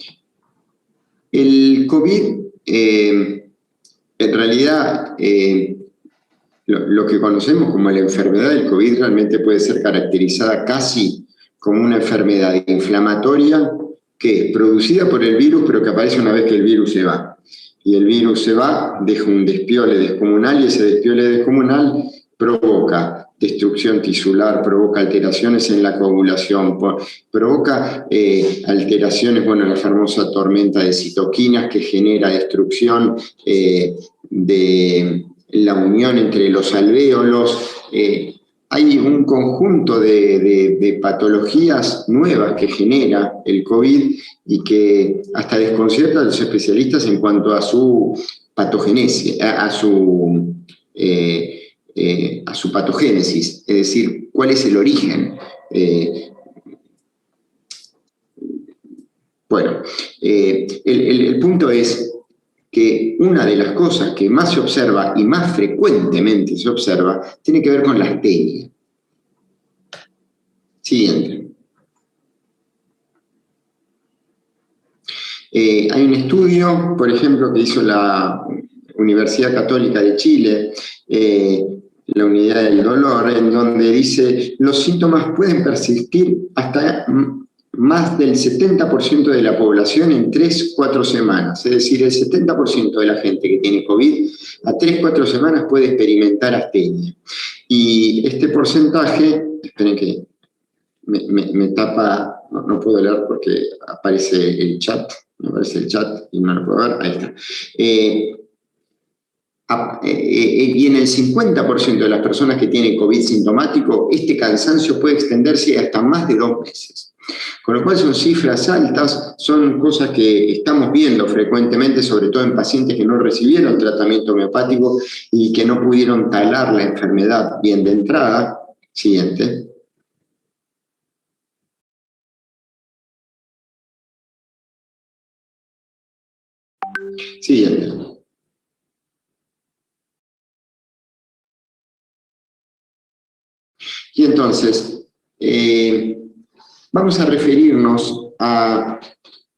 Speaker 3: el COVID, en realidad, lo que conocemos como la enfermedad del COVID realmente puede ser caracterizada casi como una enfermedad inflamatoria que es producida por el virus, pero que aparece una vez que el virus se va. Y el virus se va, deja un despiole descomunal, y ese despiole descomunal provoca destrucción tisular, provoca alteraciones en la coagulación, provoca alteraciones, bueno, la famosa tormenta de citoquinas que genera destrucción de la unión entre los alvéolos. Hay un conjunto de patologías nuevas que genera el COVID y que hasta desconcierta a los especialistas en cuanto a su patogénesis, a su patogénesis, es decir, cuál es el origen. El punto es que una de las cosas que más se observa y más frecuentemente se observa tiene que ver con la astenia. Siguiente. Hay un estudio, por ejemplo, que hizo la Universidad Católica de Chile, la unidad del dolor, en donde dice los síntomas pueden persistir hasta más del 70% de la población en 3-4 semanas. Es decir, el 70% de la gente que tiene COVID a 3-4 semanas puede experimentar astenia. Y este porcentaje, esperen que me tapa, no puedo leer porque aparece el chat, me aparece el chat y no lo puedo ver, ahí está. Y en el 50% de las personas que tienen COVID sintomático, este cansancio puede extenderse hasta más de 2 meses. Con lo cual son cifras altas, son cosas que estamos viendo frecuentemente, sobre todo en pacientes que no recibieron tratamiento homeopático y que no pudieron talar la enfermedad bien de entrada. Siguiente. Siguiente. Y entonces, vamos a referirnos a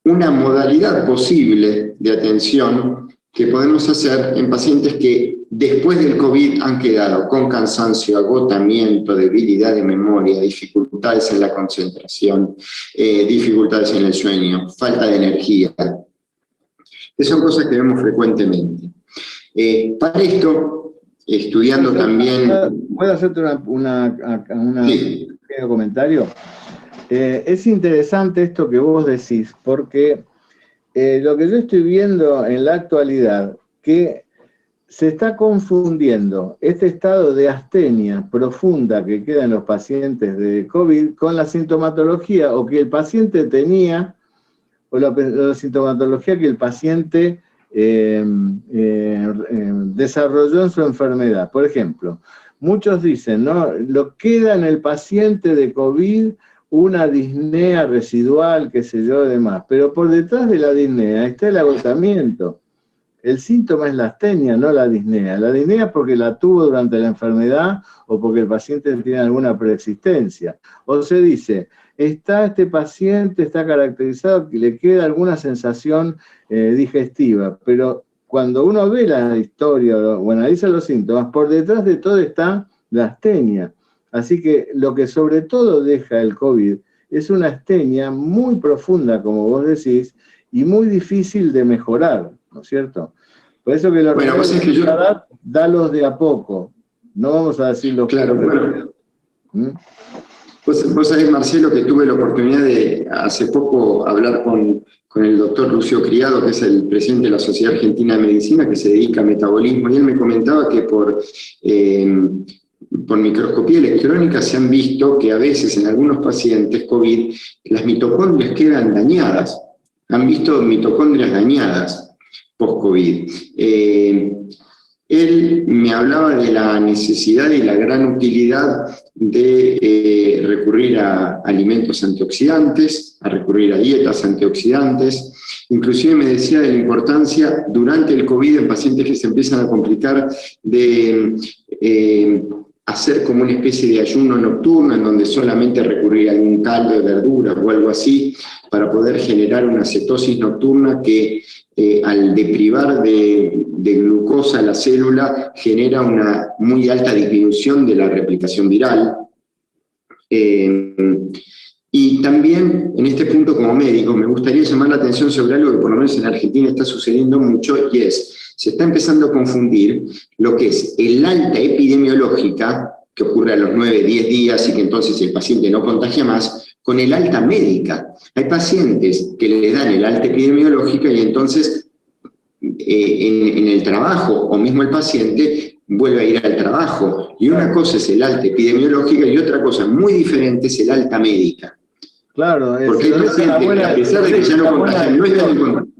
Speaker 3: una modalidad posible de atención que podemos hacer en pacientes que después del COVID han quedado con cansancio, agotamiento, debilidad de memoria, dificultades en la concentración, dificultades en el sueño, falta de energía. Que son cosas que vemos frecuentemente. Para esto, estudiando también...
Speaker 2: ¿Puedo hacerte
Speaker 3: Sí.
Speaker 2: un pequeño comentario? Es interesante esto que vos decís, porque lo que yo estoy viendo en la actualidad, que se está confundiendo este estado de astenia profunda que queda en los pacientes de COVID con la sintomatología o que el paciente tenía, o la sintomatología que el paciente desarrolló en su enfermedad. Por ejemplo, muchos dicen, ¿no? Lo queda en el paciente de COVID una disnea residual, qué sé yo, demás. Pero por detrás de la disnea está el agotamiento. El síntoma es la astenia, no la disnea. La disnea es porque la tuvo durante la enfermedad o porque el paciente tiene alguna preexistencia. O se dice, este paciente está caracterizado que le queda alguna sensación digestiva, pero cuando uno ve la historia o analiza los síntomas, por detrás de todo está la astenia. Así que lo que sobre todo deja el COVID es una astenia muy profunda, como vos decís, y muy difícil de mejorar, ¿no es cierto? Por eso que los dalos de a poco, no vamos a decir los
Speaker 3: claro, bueno. Vos sabés, Marcelo, que tuve la oportunidad de hace poco hablar con el doctor Lucio Criado, que es el presidente de la Sociedad Argentina de Medicina, que se dedica a metabolismo, y él me comentaba que por microscopía electrónica se han visto que a veces en algunos pacientes COVID las mitocondrias quedan dañadas. Han visto mitocondrias dañadas post-COVID. Él me hablaba de la necesidad y la gran utilidad de recurrir a alimentos antioxidantes, a recurrir a dietas antioxidantes. Inclusive me decía de la importancia durante el COVID en pacientes que se empiezan a complicar de hacer como una especie de ayuno nocturno en donde solamente recurrir a algún caldo de verduras o algo así para poder generar una cetosis nocturna que al deprivar de glucosa a la célula genera una muy alta disminución de la replicación viral. Y también en este punto como médico me gustaría llamar la atención sobre algo que por lo menos en Argentina está sucediendo mucho y se está empezando a confundir lo que es el alta epidemiológica, que ocurre a los 9, 10 días y que entonces el paciente no contagia más, con el alta médica. Hay pacientes que le dan el alta epidemiológica y entonces en el trabajo o mismo el paciente vuelve a ir al trabajo. Y una cosa es el alta epidemiológica y otra cosa muy diferente es el alta médica.
Speaker 2: Claro,
Speaker 3: porque el paciente, a pesar de que ya no contagian, no están en contacto.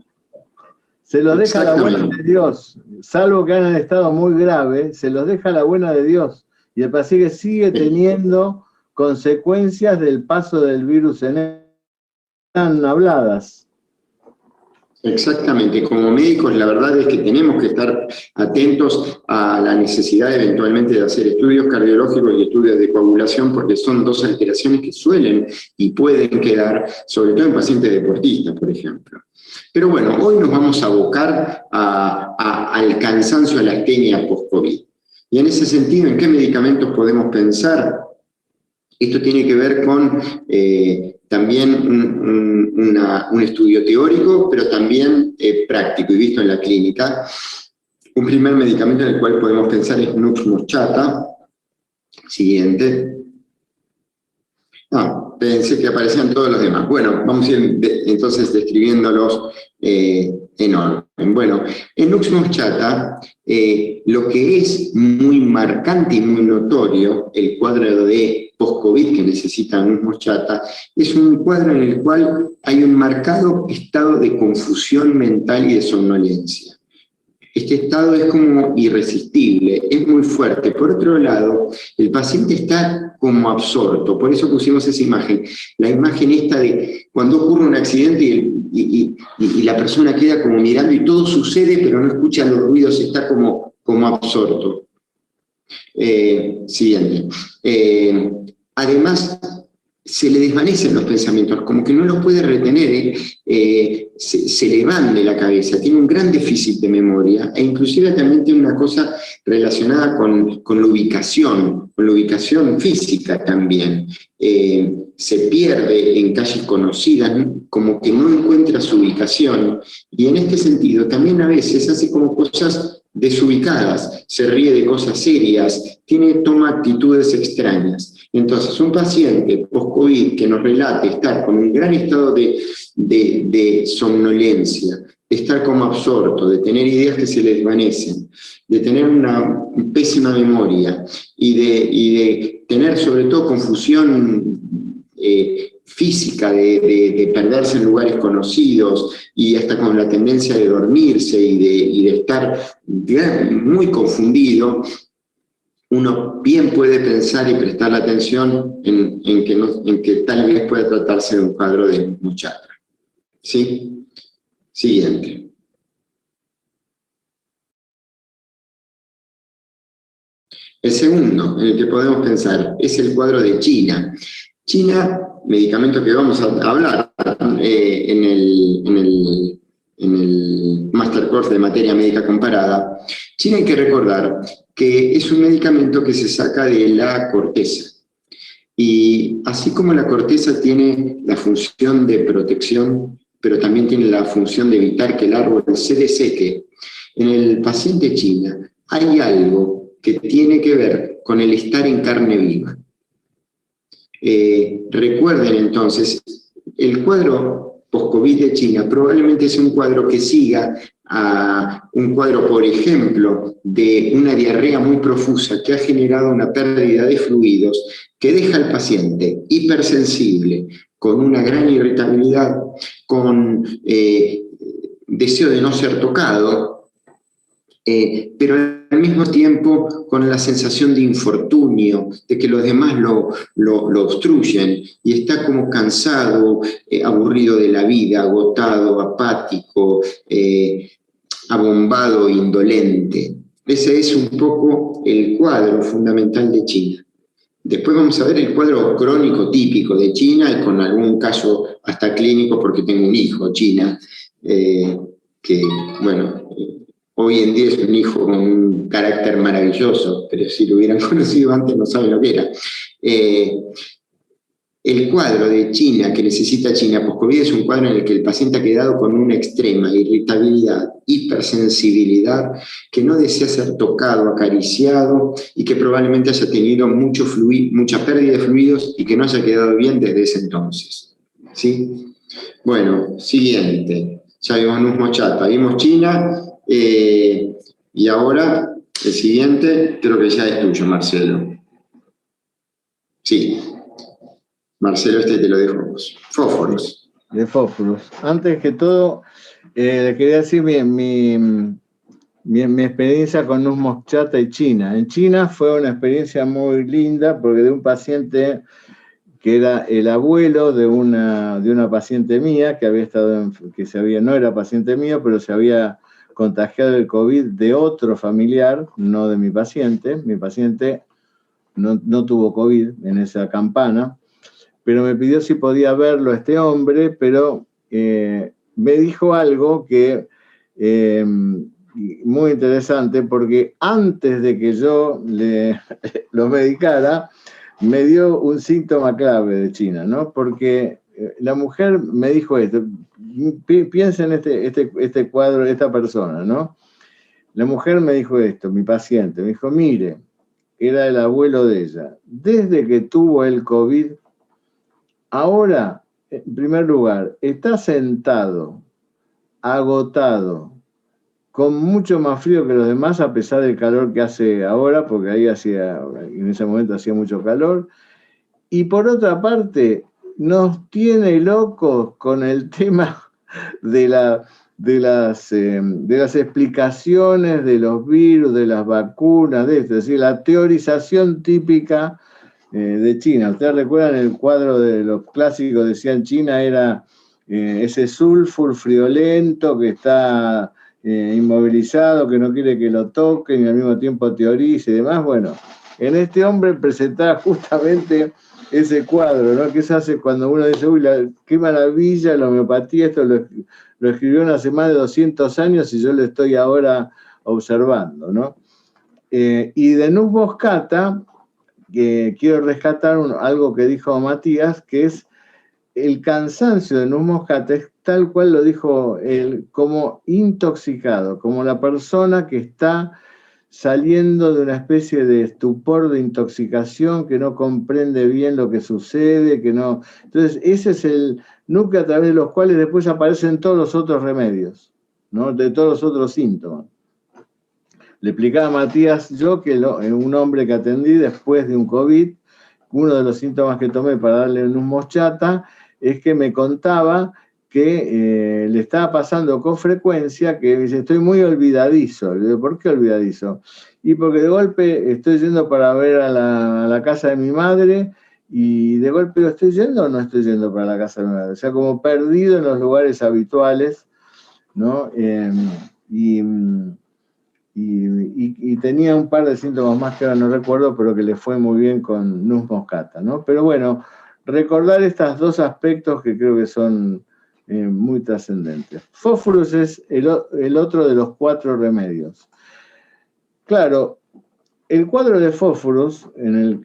Speaker 2: Se los deja la buena de Dios, salvo que hayan estado muy graves, se los deja la buena de Dios. Y el paciente sigue teniendo consecuencias del paso del virus en él, están habladas.
Speaker 3: Exactamente, como médicos la verdad es que tenemos que estar atentos a la necesidad eventualmente de hacer estudios cardiológicos y estudios de coagulación porque son dos alteraciones que suelen y pueden quedar, sobre todo en pacientes deportistas, por ejemplo. Pero bueno, hoy nos vamos a abocar al cansancio, a la astenia post-COVID. Y en ese sentido, ¿en qué medicamentos podemos pensar? Esto tiene que ver con también un estudio teórico, pero también práctico y visto en la clínica. Un primer medicamento en el cual podemos pensar es Nux moscata. Siguiente. Pensé que aparecían todos los demás. Bueno, vamos a ir entonces describiéndolos en orden. Bueno, en Nux moscata, lo que es muy marcante y muy notorio, el cuadro de post-COVID que necesita Nuss Moschata, es un cuadro en el cual hay un marcado estado de confusión mental y de somnolencia. Este estado es como irresistible, es muy fuerte. Por otro lado, el paciente está como absorto, por eso pusimos esa imagen. La imagen esta de cuando ocurre un accidente y la persona queda como mirando y todo sucede, pero no escucha los ruidos, está como absorto. Siguiente. Además, se le desvanecen los pensamientos, como que no los puede retener, se le van de la cabeza, tiene un gran déficit de memoria, e inclusive también tiene una cosa relacionada con la ubicación física también. Se pierde en calles conocidas, como que no encuentra su ubicación, y en este sentido también a veces hace como cosas desubicadas, se ríe de cosas serias, toma actitudes extrañas. Entonces, un paciente post-COVID que nos relate estar con un gran estado de somnolencia, de estar como absorto, de tener ideas que se le desvanecen, de tener una pésima memoria y de tener sobre todo confusión física, de perderse en lugares conocidos y hasta con la tendencia de dormirse y de estar muy confundido, uno bien puede pensar y prestar la atención en que tal vez pueda tratarse de un cuadro de Nuss Moschata. ¿Sí? Siguiente. El segundo en el que podemos pensar es el cuadro de China. China, medicamento que vamos a hablar en el Master Course de Materia Médica Comparada. China, hay que recordar que es un medicamento que se saca de la corteza. Y así como la corteza tiene la función de protección, pero también tiene la función de evitar que el árbol se deseque, en el paciente China hay algo que tiene que ver con el estar en carne viva. Recuerden entonces, el cuadro post-COVID de China probablemente es un cuadro que siga a un cuadro, por ejemplo, de una diarrea muy profusa que ha generado una pérdida de fluidos que deja al paciente hipersensible, con una gran irritabilidad, con deseo de no ser tocado, pero al mismo tiempo con la sensación de infortunio, de que los demás lo obstruyen, y está como cansado, aburrido de la vida, agotado, apático, abombado, indolente. Ese es un poco el cuadro fundamental de China. Después vamos a ver el cuadro crónico típico de China, y con algún caso hasta clínico, porque tengo un hijo China, que, bueno, hoy en día es un hijo con un carácter maravilloso, pero si lo hubieran conocido antes no saben lo que era. El cuadro de China, que necesita China post-COVID, es un cuadro en el que el paciente ha quedado con una extrema irritabilidad, hipersensibilidad, que no desea ser tocado, acariciado, y que probablemente haya tenido mucha pérdida de fluidos y que no haya quedado bien desde ese entonces. ¿Sí? Bueno, siguiente. Ya vimos Nuss Moschata, vimos China, y ahora el siguiente creo que ya es tuyo, Marcelo. Sí. Marcelo, te lo dejo vos. Fósforos.
Speaker 2: De fósforos. Antes que todo, le quería decir mi experiencia con Nuss Moschata y China. En China fue una experiencia muy linda, porque de un paciente que era el abuelo de una paciente mía, que había estado no era paciente mío, pero se había contagiado el COVID de otro familiar, no de mi paciente. Mi paciente no tuvo COVID en esa campana, pero me pidió si podía verlo a este hombre, pero me dijo algo que muy interesante, porque antes de que yo lo medicara, me dio un síntoma clave de China, ¿no? Porque la mujer me dijo esto, piensa en este cuadro, esta persona, ¿no? La mujer me dijo esto, mi paciente, me dijo, mire, era el abuelo de ella, desde que tuvo el COVID, ahora, en primer lugar, está sentado, agotado, con mucho más frío que los demás, a pesar del calor que hace ahora, porque ahí en ese momento hacía mucho calor, Y por otra parte, nos tiene locos con el tema de las explicaciones de los virus, de las vacunas, es decir, la teorización típica de China. ¿Ustedes recuerdan el cuadro de los clásicos? Decían China era ese sulfur friolento que está inmovilizado, que no quiere que lo toquen y al mismo tiempo teoriza y demás. Bueno, en este hombre presentaba justamente ese cuadro, ¿no? Que se hace cuando uno dice, uy, qué maravilla la homeopatía, esto lo escribió hace más de 200 años y yo lo estoy ahora observando, ¿no? Y de Nus Moscata, quiero rescatar algo que dijo Matías, que es el cansancio de Nus Moscata, es tal cual lo dijo él, como intoxicado, como la persona que está saliendo de una especie de estupor de intoxicación, que no comprende bien lo que sucede, que no... Entonces, ese es el núcleo a través de los cuales después aparecen todos los otros remedios, ¿no? De todos los otros síntomas. Le explicaba a Matías yo que un hombre que atendí después de un COVID, uno de los síntomas que tomé para darle un Moscata es que me contaba que le estaba pasando con frecuencia, que dice, estoy muy olvidadizo. Le digo, ¿por qué olvidadizo? Y porque de golpe estoy yendo para ver a la casa de mi madre, y de golpe digo, ¿estoy yendo o no estoy yendo para la casa de mi madre? O sea, como perdido en los lugares habituales, ¿no? Y tenía un par de síntomas más que ahora no recuerdo, pero que le fue muy bien con Nus Moscata, ¿no? Pero bueno, recordar estos dos aspectos que creo que son muy trascendentes. Fósforos es el otro de los 4 remedios. Claro, el cuadro de fósforos,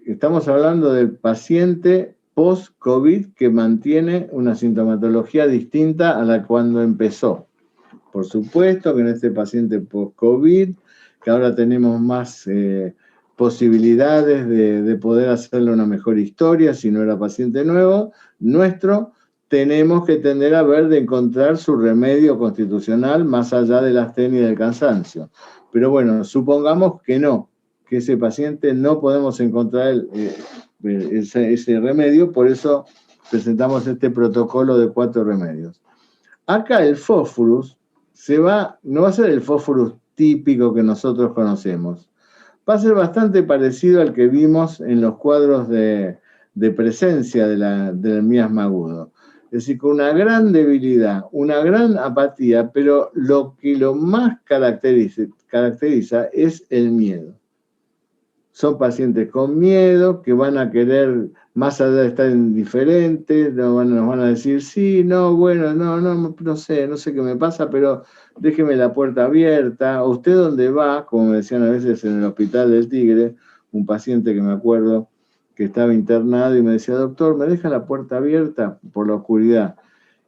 Speaker 2: estamos hablando del paciente post-COVID que mantiene una sintomatología distinta a la cuando empezó. Por supuesto que en este paciente post-COVID, que ahora tenemos más posibilidades de poder hacerle una mejor historia, si no era paciente nuestro, tenemos que tender a ver de encontrar su remedio constitucional más allá de la astenia y del cansancio. Pero bueno, supongamos que no, que ese paciente no podemos encontrar ese remedio, por eso presentamos este protocolo de 4 remedios. Acá el fósforus no va a ser el fósforus típico que nosotros conocemos. Va a ser bastante parecido al que vimos en los cuadros de presencia del miasma agudo. Es decir, con una gran debilidad, una gran apatía, pero lo que lo más caracteriza es el miedo. Son pacientes con miedo, que van a querer, más allá de estar indiferentes, nos van a decir, sí, no, bueno, no sé qué me pasa, pero déjeme la puerta abierta. ¿O usted dónde va? Como me decían a veces en el Hospital del Tigre, un paciente que me acuerdo que estaba internado y me decía, doctor, ¿me deja la puerta abierta por la oscuridad?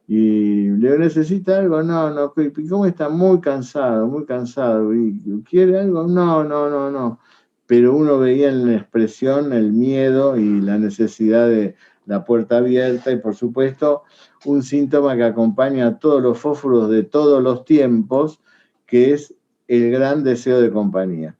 Speaker 2: Y le digo, ¿necesita algo? No. ¿Cómo está? Muy cansado. ¿Y quiere algo? No. Pero uno veía en la expresión el miedo y la necesidad de la puerta abierta, y por supuesto un síntoma que acompaña a todos los fósforos de todos los tiempos, que es el gran deseo de compañía,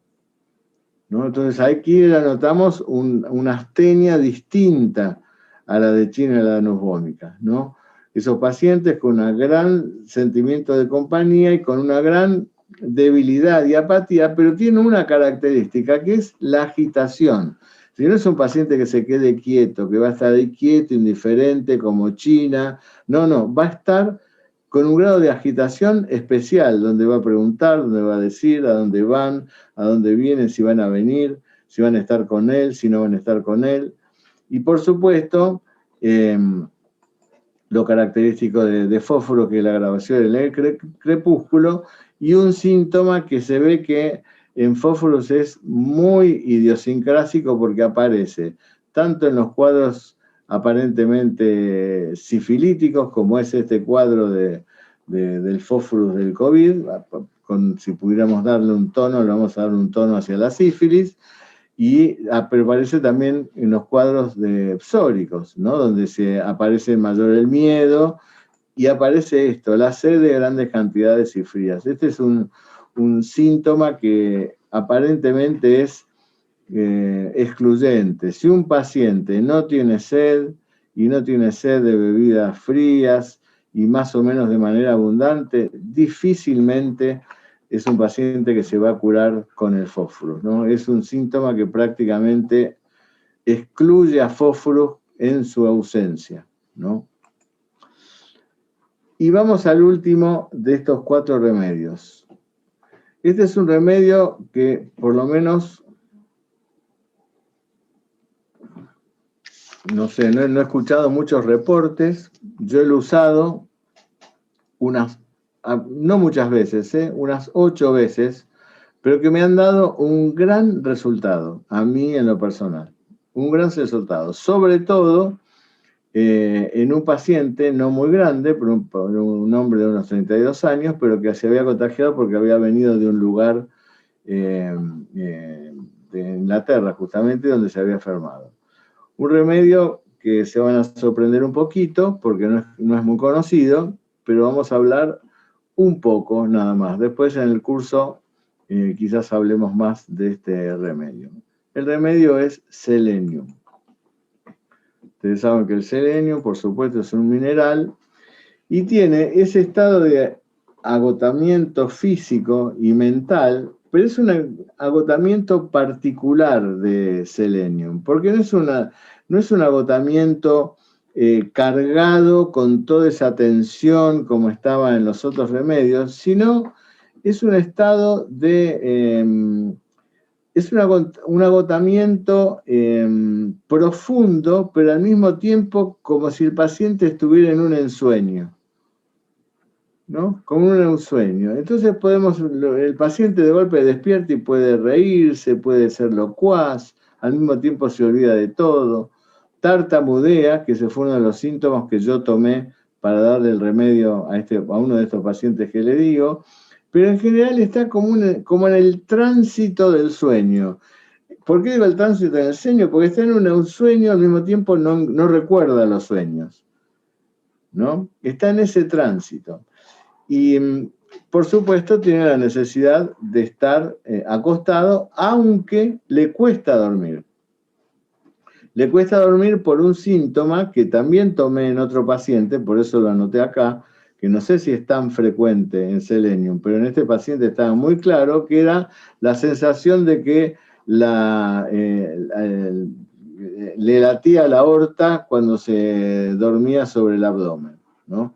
Speaker 2: ¿no? Entonces aquí ya notamos una astenia distinta a la de China y a la de Nus Vomica, ¿no? Esos pacientes con un gran sentimiento de compañía y con una gran debilidad y apatía, pero tiene una característica que es la agitación. Si no es un paciente que se quede quieto, que va a estar ahí quieto, indiferente, como China, no, va a estar con un grado de agitación especial, donde va a preguntar, donde va a decir, a dónde van, a dónde vienen, si van a venir, si van a estar con él, si no van a estar con él. Y por supuesto, lo característico de fósforo, que es la grabación del crepúsculo, y un síntoma que se ve que en fósforos es muy idiosincrásico porque aparece tanto en los cuadros aparentemente sifilíticos, como es este cuadro del fósforo del COVID, si pudiéramos darle un tono, le vamos a dar un tono hacia la sífilis, pero aparece también en los cuadros psóricos, ¿no? Donde aparece mayor el miedo, y aparece esto, la sed de grandes cantidades y frías. Este es un síntoma que aparentemente es excluyente. Si un paciente no tiene sed y no tiene sed de bebidas frías y más o menos de manera abundante, difícilmente es un paciente que se va a curar con el fósforo, ¿no? Es un síntoma que prácticamente excluye a fósforo en su ausencia, ¿no? Y vamos al último de estos 4 remedios. Este es un remedio que por lo menos, no sé, no he escuchado muchos reportes, yo lo he usado no muchas veces, unas 8 veces, pero que me han dado un gran resultado, a mí en lo personal, un gran resultado, sobre todo en un paciente no muy grande, por un hombre de unos 32 años, pero que se había contagiado porque había venido de un lugar de Inglaterra, justamente, donde se había enfermado. Un remedio que se van a sorprender un poquito, porque no es muy conocido, pero vamos a hablar un poco nada más. Después en el curso quizás hablemos más de este remedio. El remedio es selenium. Ustedes saben que el selenio, por supuesto, es un mineral y tiene ese estado de agotamiento físico y mental, pero es un agotamiento particular de selenium, porque no es un agotamiento cargado con toda esa tensión como estaba en los otros remedios, sino es un estado de... es un agotamiento profundo, pero al mismo tiempo como si el paciente estuviera en un ensueño, ¿no? Como en un sueño. Entonces el paciente de golpe despierta y puede reírse, puede ser locuaz, al mismo tiempo se olvida de todo, tartamudea, que ese fue uno de los síntomas que yo tomé para darle el remedio a uno de estos pacientes que le digo, pero en general está como en el tránsito del sueño. ¿Por qué digo el tránsito del sueño? Porque está en un sueño, al mismo tiempo no recuerda los sueños, ¿no? Está en ese tránsito. Y, por supuesto, tiene la necesidad de estar acostado, aunque le cuesta dormir. Le cuesta dormir por un síntoma que también tomé en otro paciente, por eso lo anoté acá, que no sé si es tan frecuente en selenium, pero en este paciente estaba muy claro que era la sensación de que le latía la aorta cuando se dormía sobre el abdomen, ¿no?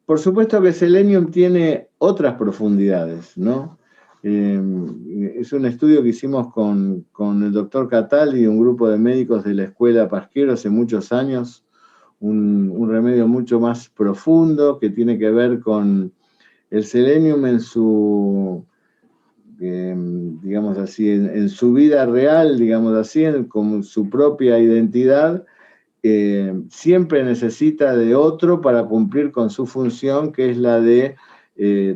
Speaker 2: Por supuesto que selenium tiene otras profundidades, ¿no? Es un estudio que hicimos con el doctor Cataldi y un grupo de médicos de la Escuela Pasquero hace muchos años, un remedio mucho más profundo que tiene que ver con el selenium en su, digamos así, en su vida real, digamos así, con su propia identidad. Siempre necesita de otro para cumplir con su función, que es la de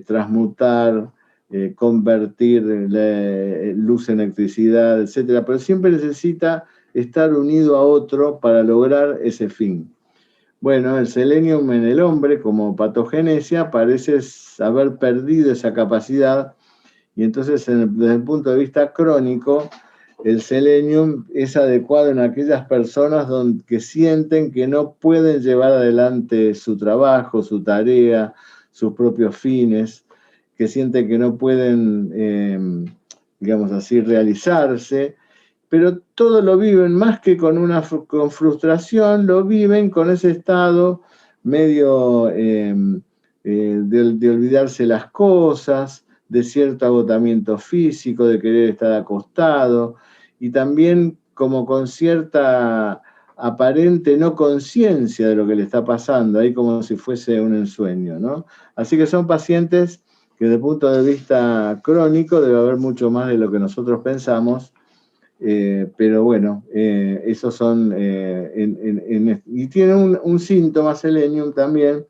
Speaker 2: transmutar, convertir luz en electricidad, etc. Pero siempre necesita estar unido a otro para lograr ese fin. Bueno, el selenium en el hombre, como patogenesia, parece haber perdido esa capacidad, y entonces desde el punto de vista crónico, el selenium es adecuado en aquellas personas que sienten que no pueden llevar adelante su trabajo, su tarea, sus propios fines, que sienten que no pueden, digamos así, realizarse, pero todo lo viven más que con frustración, lo viven con ese estado medio de olvidarse las cosas, de cierto agotamiento físico, de querer estar acostado, y también como con cierta aparente no conciencia de lo que le está pasando, ahí como si fuese un ensueño, ¿no? Así que son pacientes que desde el punto de vista crónico debe haber mucho más de lo que nosotros pensamos, pero bueno, esos son, y tiene un síntoma selenium también,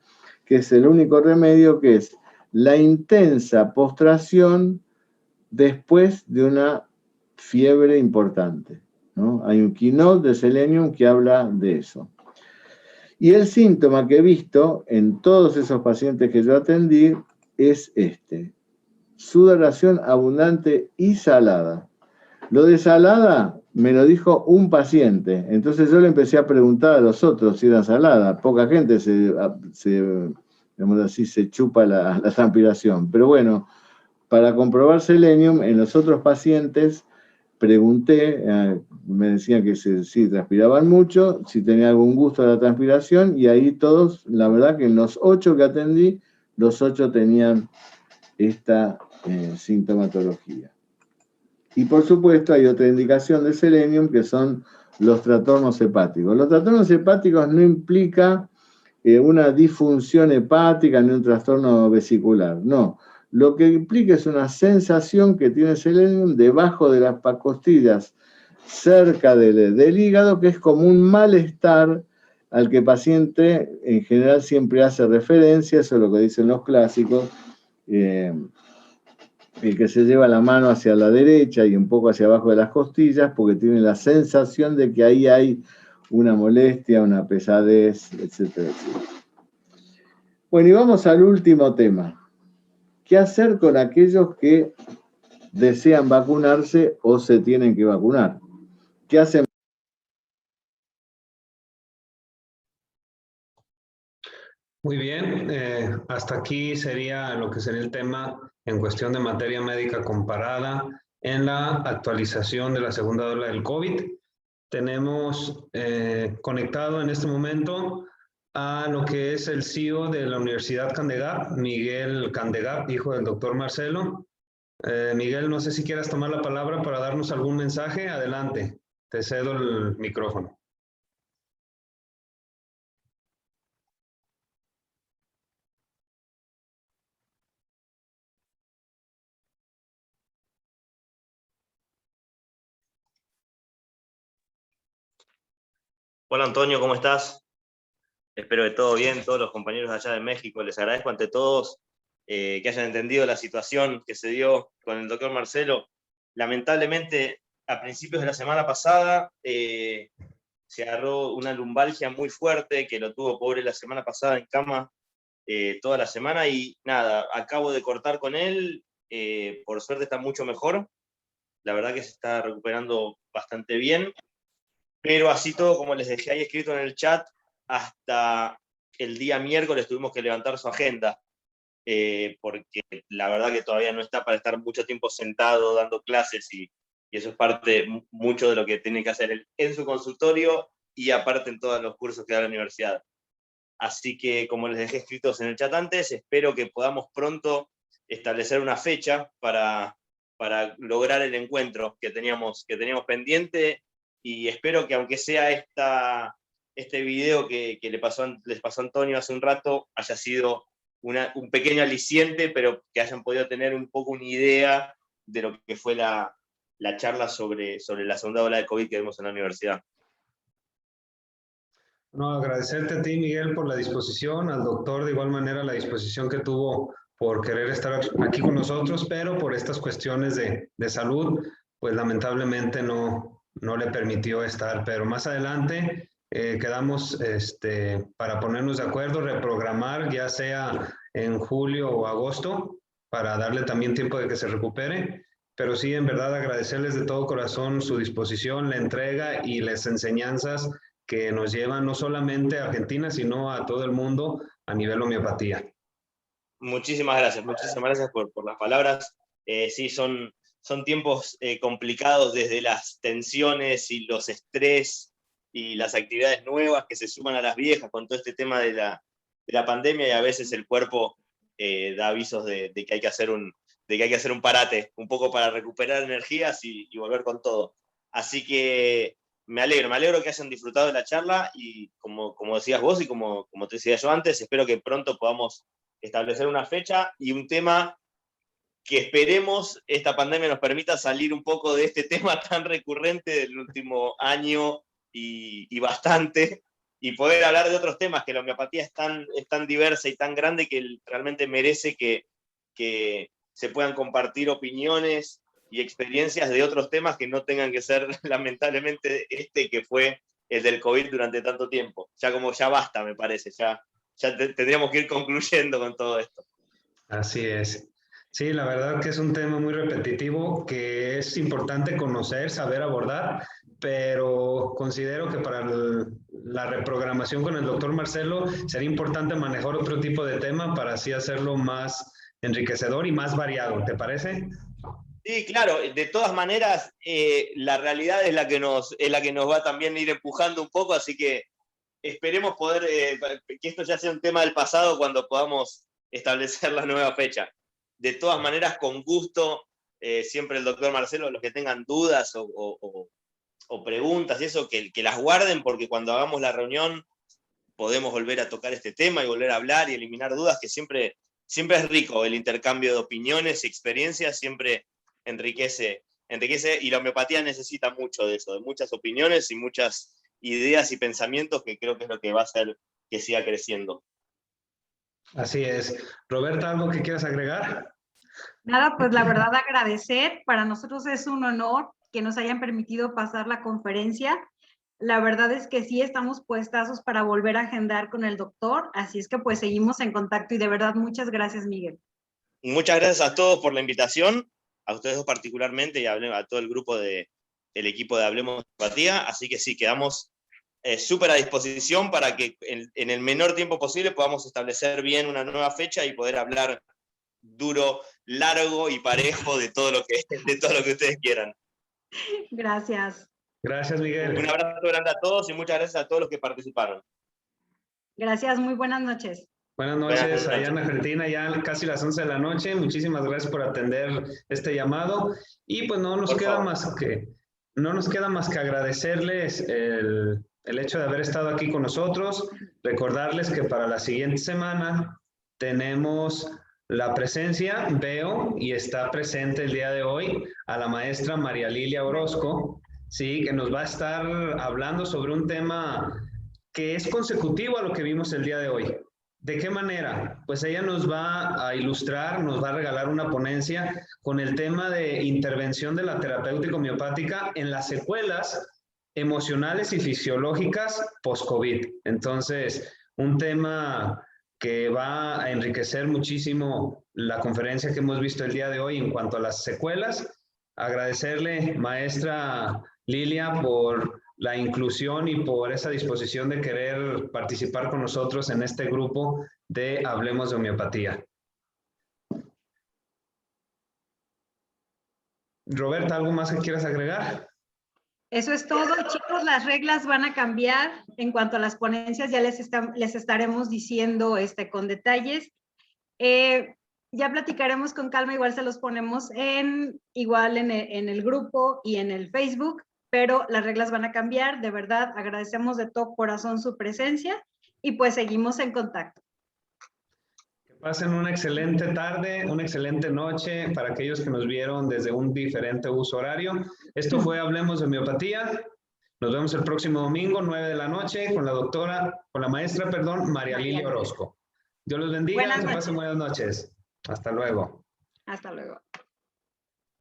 Speaker 2: que es el único remedio, que es la intensa postración después de una fiebre importante, ¿no? Hay un keynote de selenium que habla de eso. Y el síntoma que he visto en todos esos pacientes que yo atendí es este: sudoración abundante y salada. Lo de salada me lo dijo un paciente, entonces yo le empecé a preguntar a los otros si era salada. Poca gente digamos así, se chupa la transpiración, pero bueno, para comprobar selenium en los otros pacientes pregunté, me decían que sí transpiraban mucho, si tenía algún gusto de la transpiración, y ahí todos, la verdad que en los 8 que atendí, los 8 tenían esta sintomatología. Y por supuesto hay otra indicación de selenium que son los trastornos hepáticos. Los trastornos hepáticos no implica una disfunción hepática ni un trastorno vesicular, no. Lo que implica es una sensación que tiene selenium debajo de las costillas, cerca del hígado, que es como un malestar al que el paciente en general siempre hace referencia, eso es lo que dicen los clásicos, el que se lleva la mano hacia la derecha y un poco hacia abajo de las costillas, porque tiene la sensación de que ahí hay una molestia, una pesadez, etcétera, etcétera. Bueno, y vamos al último tema. ¿Qué hacer con aquellos que desean vacunarse o se tienen que vacunar? ¿Qué hacen?
Speaker 1: Muy bien, hasta aquí sería lo que sería el tema en cuestión de materia médica comparada en la actualización de la segunda ola del COVID. Tenemos conectado en este momento a lo que es el CEO de la Universidad Candegap, Miguel Candegap, hijo del doctor Marcelo. Miguel, no sé si quieras tomar la palabra para darnos algún mensaje. Adelante, te cedo el micrófono.
Speaker 4: Hola Antonio, ¿cómo estás? Espero que todo bien, todos los compañeros allá de México. Les agradezco ante todos que hayan entendido la situación que se dio con el doctor Marcelo. Lamentablemente, a principios de la semana pasada se agarró una lumbalgia muy fuerte, que lo tuvo pobre la semana pasada en cama toda la semana, y nada, acabo de cortar con él, por suerte está mucho mejor, la verdad que se está recuperando bastante bien. Pero así todo, como les dejé ahí escrito en el chat, hasta el día miércoles tuvimos que levantar su agenda, porque la verdad que todavía no está para estar mucho tiempo sentado dando clases, y eso es parte mucho de lo que tiene que hacer él en su consultorio y aparte en todos los cursos que da la universidad. Así que, como les dejé escritos en el chat antes, espero que podamos pronto establecer una fecha para lograr el encuentro que teníamos pendiente, y espero que aunque sea este video que les pasó a Antonio hace un rato, haya sido un pequeño aliciente, pero que hayan podido tener un poco una idea de lo que fue la charla sobre la segunda ola de COVID que vimos en la universidad.
Speaker 1: No, agradecerte a ti, Miguel, por la disposición, al doctor de igual manera la disposición que tuvo por querer estar aquí con nosotros, pero por estas cuestiones de salud, pues lamentablemente no le permitió estar, pero más adelante quedamos para ponernos de acuerdo, reprogramar, ya sea en julio o agosto, para darle también tiempo de que se recupere. Pero sí, en verdad, agradecerles de todo corazón su disposición, la entrega y las enseñanzas que nos llevan no solamente a Argentina, sino a todo el mundo a nivel homeopatía.
Speaker 4: Muchísimas gracias por las palabras. Sí, son tiempos complicados, desde las tensiones y los estrés y las actividades nuevas que se suman a las viejas con todo este tema de la pandemia, y a veces el cuerpo da avisos de que hay que hacer un parate, un poco para recuperar energías y volver con todo. Así que me alegro que hayan disfrutado de la charla, y como decías vos y como te decía yo antes, espero que pronto podamos establecer una fecha y un tema que esperemos esta pandemia nos permita salir un poco de este tema tan recurrente del último año y bastante, y poder hablar de otros temas, que la homeopatía es tan diversa y tan grande que realmente merece que se puedan compartir opiniones y experiencias de otros temas que no tengan que ser lamentablemente que fue el del COVID durante tanto tiempo. Ya basta, me parece, ya tendríamos que ir concluyendo con todo esto.
Speaker 1: Así es. Sí, la verdad que es un tema muy repetitivo que es importante conocer, saber abordar, pero considero que para la reprogramación con el doctor Marcelo sería importante manejar otro tipo de tema para así hacerlo más enriquecedor y más variado. ¿Te parece?
Speaker 4: Sí, claro, de todas maneras, la realidad es la que nos va también a ir empujando un poco, así que esperemos poder, que esto ya sea un tema del pasado cuando podamos establecer la nueva fecha. De todas maneras, con gusto, siempre el doctor Marcelo, los que tengan dudas o preguntas y eso, que las guarden, porque cuando hagamos la reunión podemos volver a tocar este tema y volver a hablar y eliminar dudas, que siempre es rico el intercambio de opiniones y experiencias, siempre enriquece, y la homeopatía necesita mucho de eso, de muchas opiniones y muchas ideas y pensamientos, que creo que es lo que va a hacer que siga creciendo.
Speaker 1: Así es. Roberta, ¿algo que quieras agregar?
Speaker 5: Nada, pues la verdad agradecer. Para nosotros es un honor que nos hayan permitido pasar la conferencia. La verdad es que sí estamos puestazos para volver a agendar con el doctor, así es que pues seguimos en contacto y de verdad muchas gracias, Miguel.
Speaker 4: Muchas gracias a todos por la invitación, a ustedes dos particularmente y a todo el grupo el equipo de Hablemos de Homeopatía, así que sí, quedamos súper a disposición para que en el menor tiempo posible podamos establecer bien una nueva fecha y poder hablar duro, largo y parejo de todo lo que ustedes quieran.
Speaker 5: Gracias.
Speaker 1: Gracias, Miguel.
Speaker 4: Un abrazo grande a todos y muchas gracias a todos los que participaron.
Speaker 5: Gracias, muy buenas noches.
Speaker 1: Buenas noches, allá en Argentina, ya casi las 11 de la noche. Muchísimas gracias por atender este llamado. Y pues no nos queda más que agradecerles el hecho de haber estado aquí con nosotros. Recordarles que para la siguiente semana tenemos la presencia, veo, y está presente el día de hoy, a la maestra María Lilia Orozco, ¿sí? Que nos va a estar hablando sobre un tema que es consecutivo a lo que vimos el día de hoy. ¿De qué manera? Pues ella nos va a ilustrar, nos va a regalar una ponencia con el tema de intervención de la terapéutica homeopática en las secuelas emocionales y fisiológicas post-COVID. Entonces, un tema que va a enriquecer muchísimo la conferencia que hemos visto el día de hoy en cuanto a las secuelas. Agradecerle, maestra Lilia, por la inclusión y por esa disposición de querer participar con nosotros en este grupo de Hablemos de Homeopatía. Roberta, ¿algo más que quieras agregar?
Speaker 5: Eso es todo, chicos. Las reglas van a cambiar en cuanto a las ponencias. Ya les estaremos diciendo con detalles. Ya platicaremos con calma, igual se los ponemos igual en el grupo y en el Facebook, pero las reglas van a cambiar. De verdad, agradecemos de todo corazón su presencia y pues seguimos en contacto.
Speaker 1: Que pasen una excelente tarde, una excelente noche para aquellos que nos vieron desde un diferente uso horario. Esto fue Hablemos de Homeopatía. Nos vemos el próximo domingo, 9 de la noche, con la maestra, María Lilia Orozco. Dios los bendiga, que pasen buenas noches. Hasta luego.
Speaker 5: Hasta luego.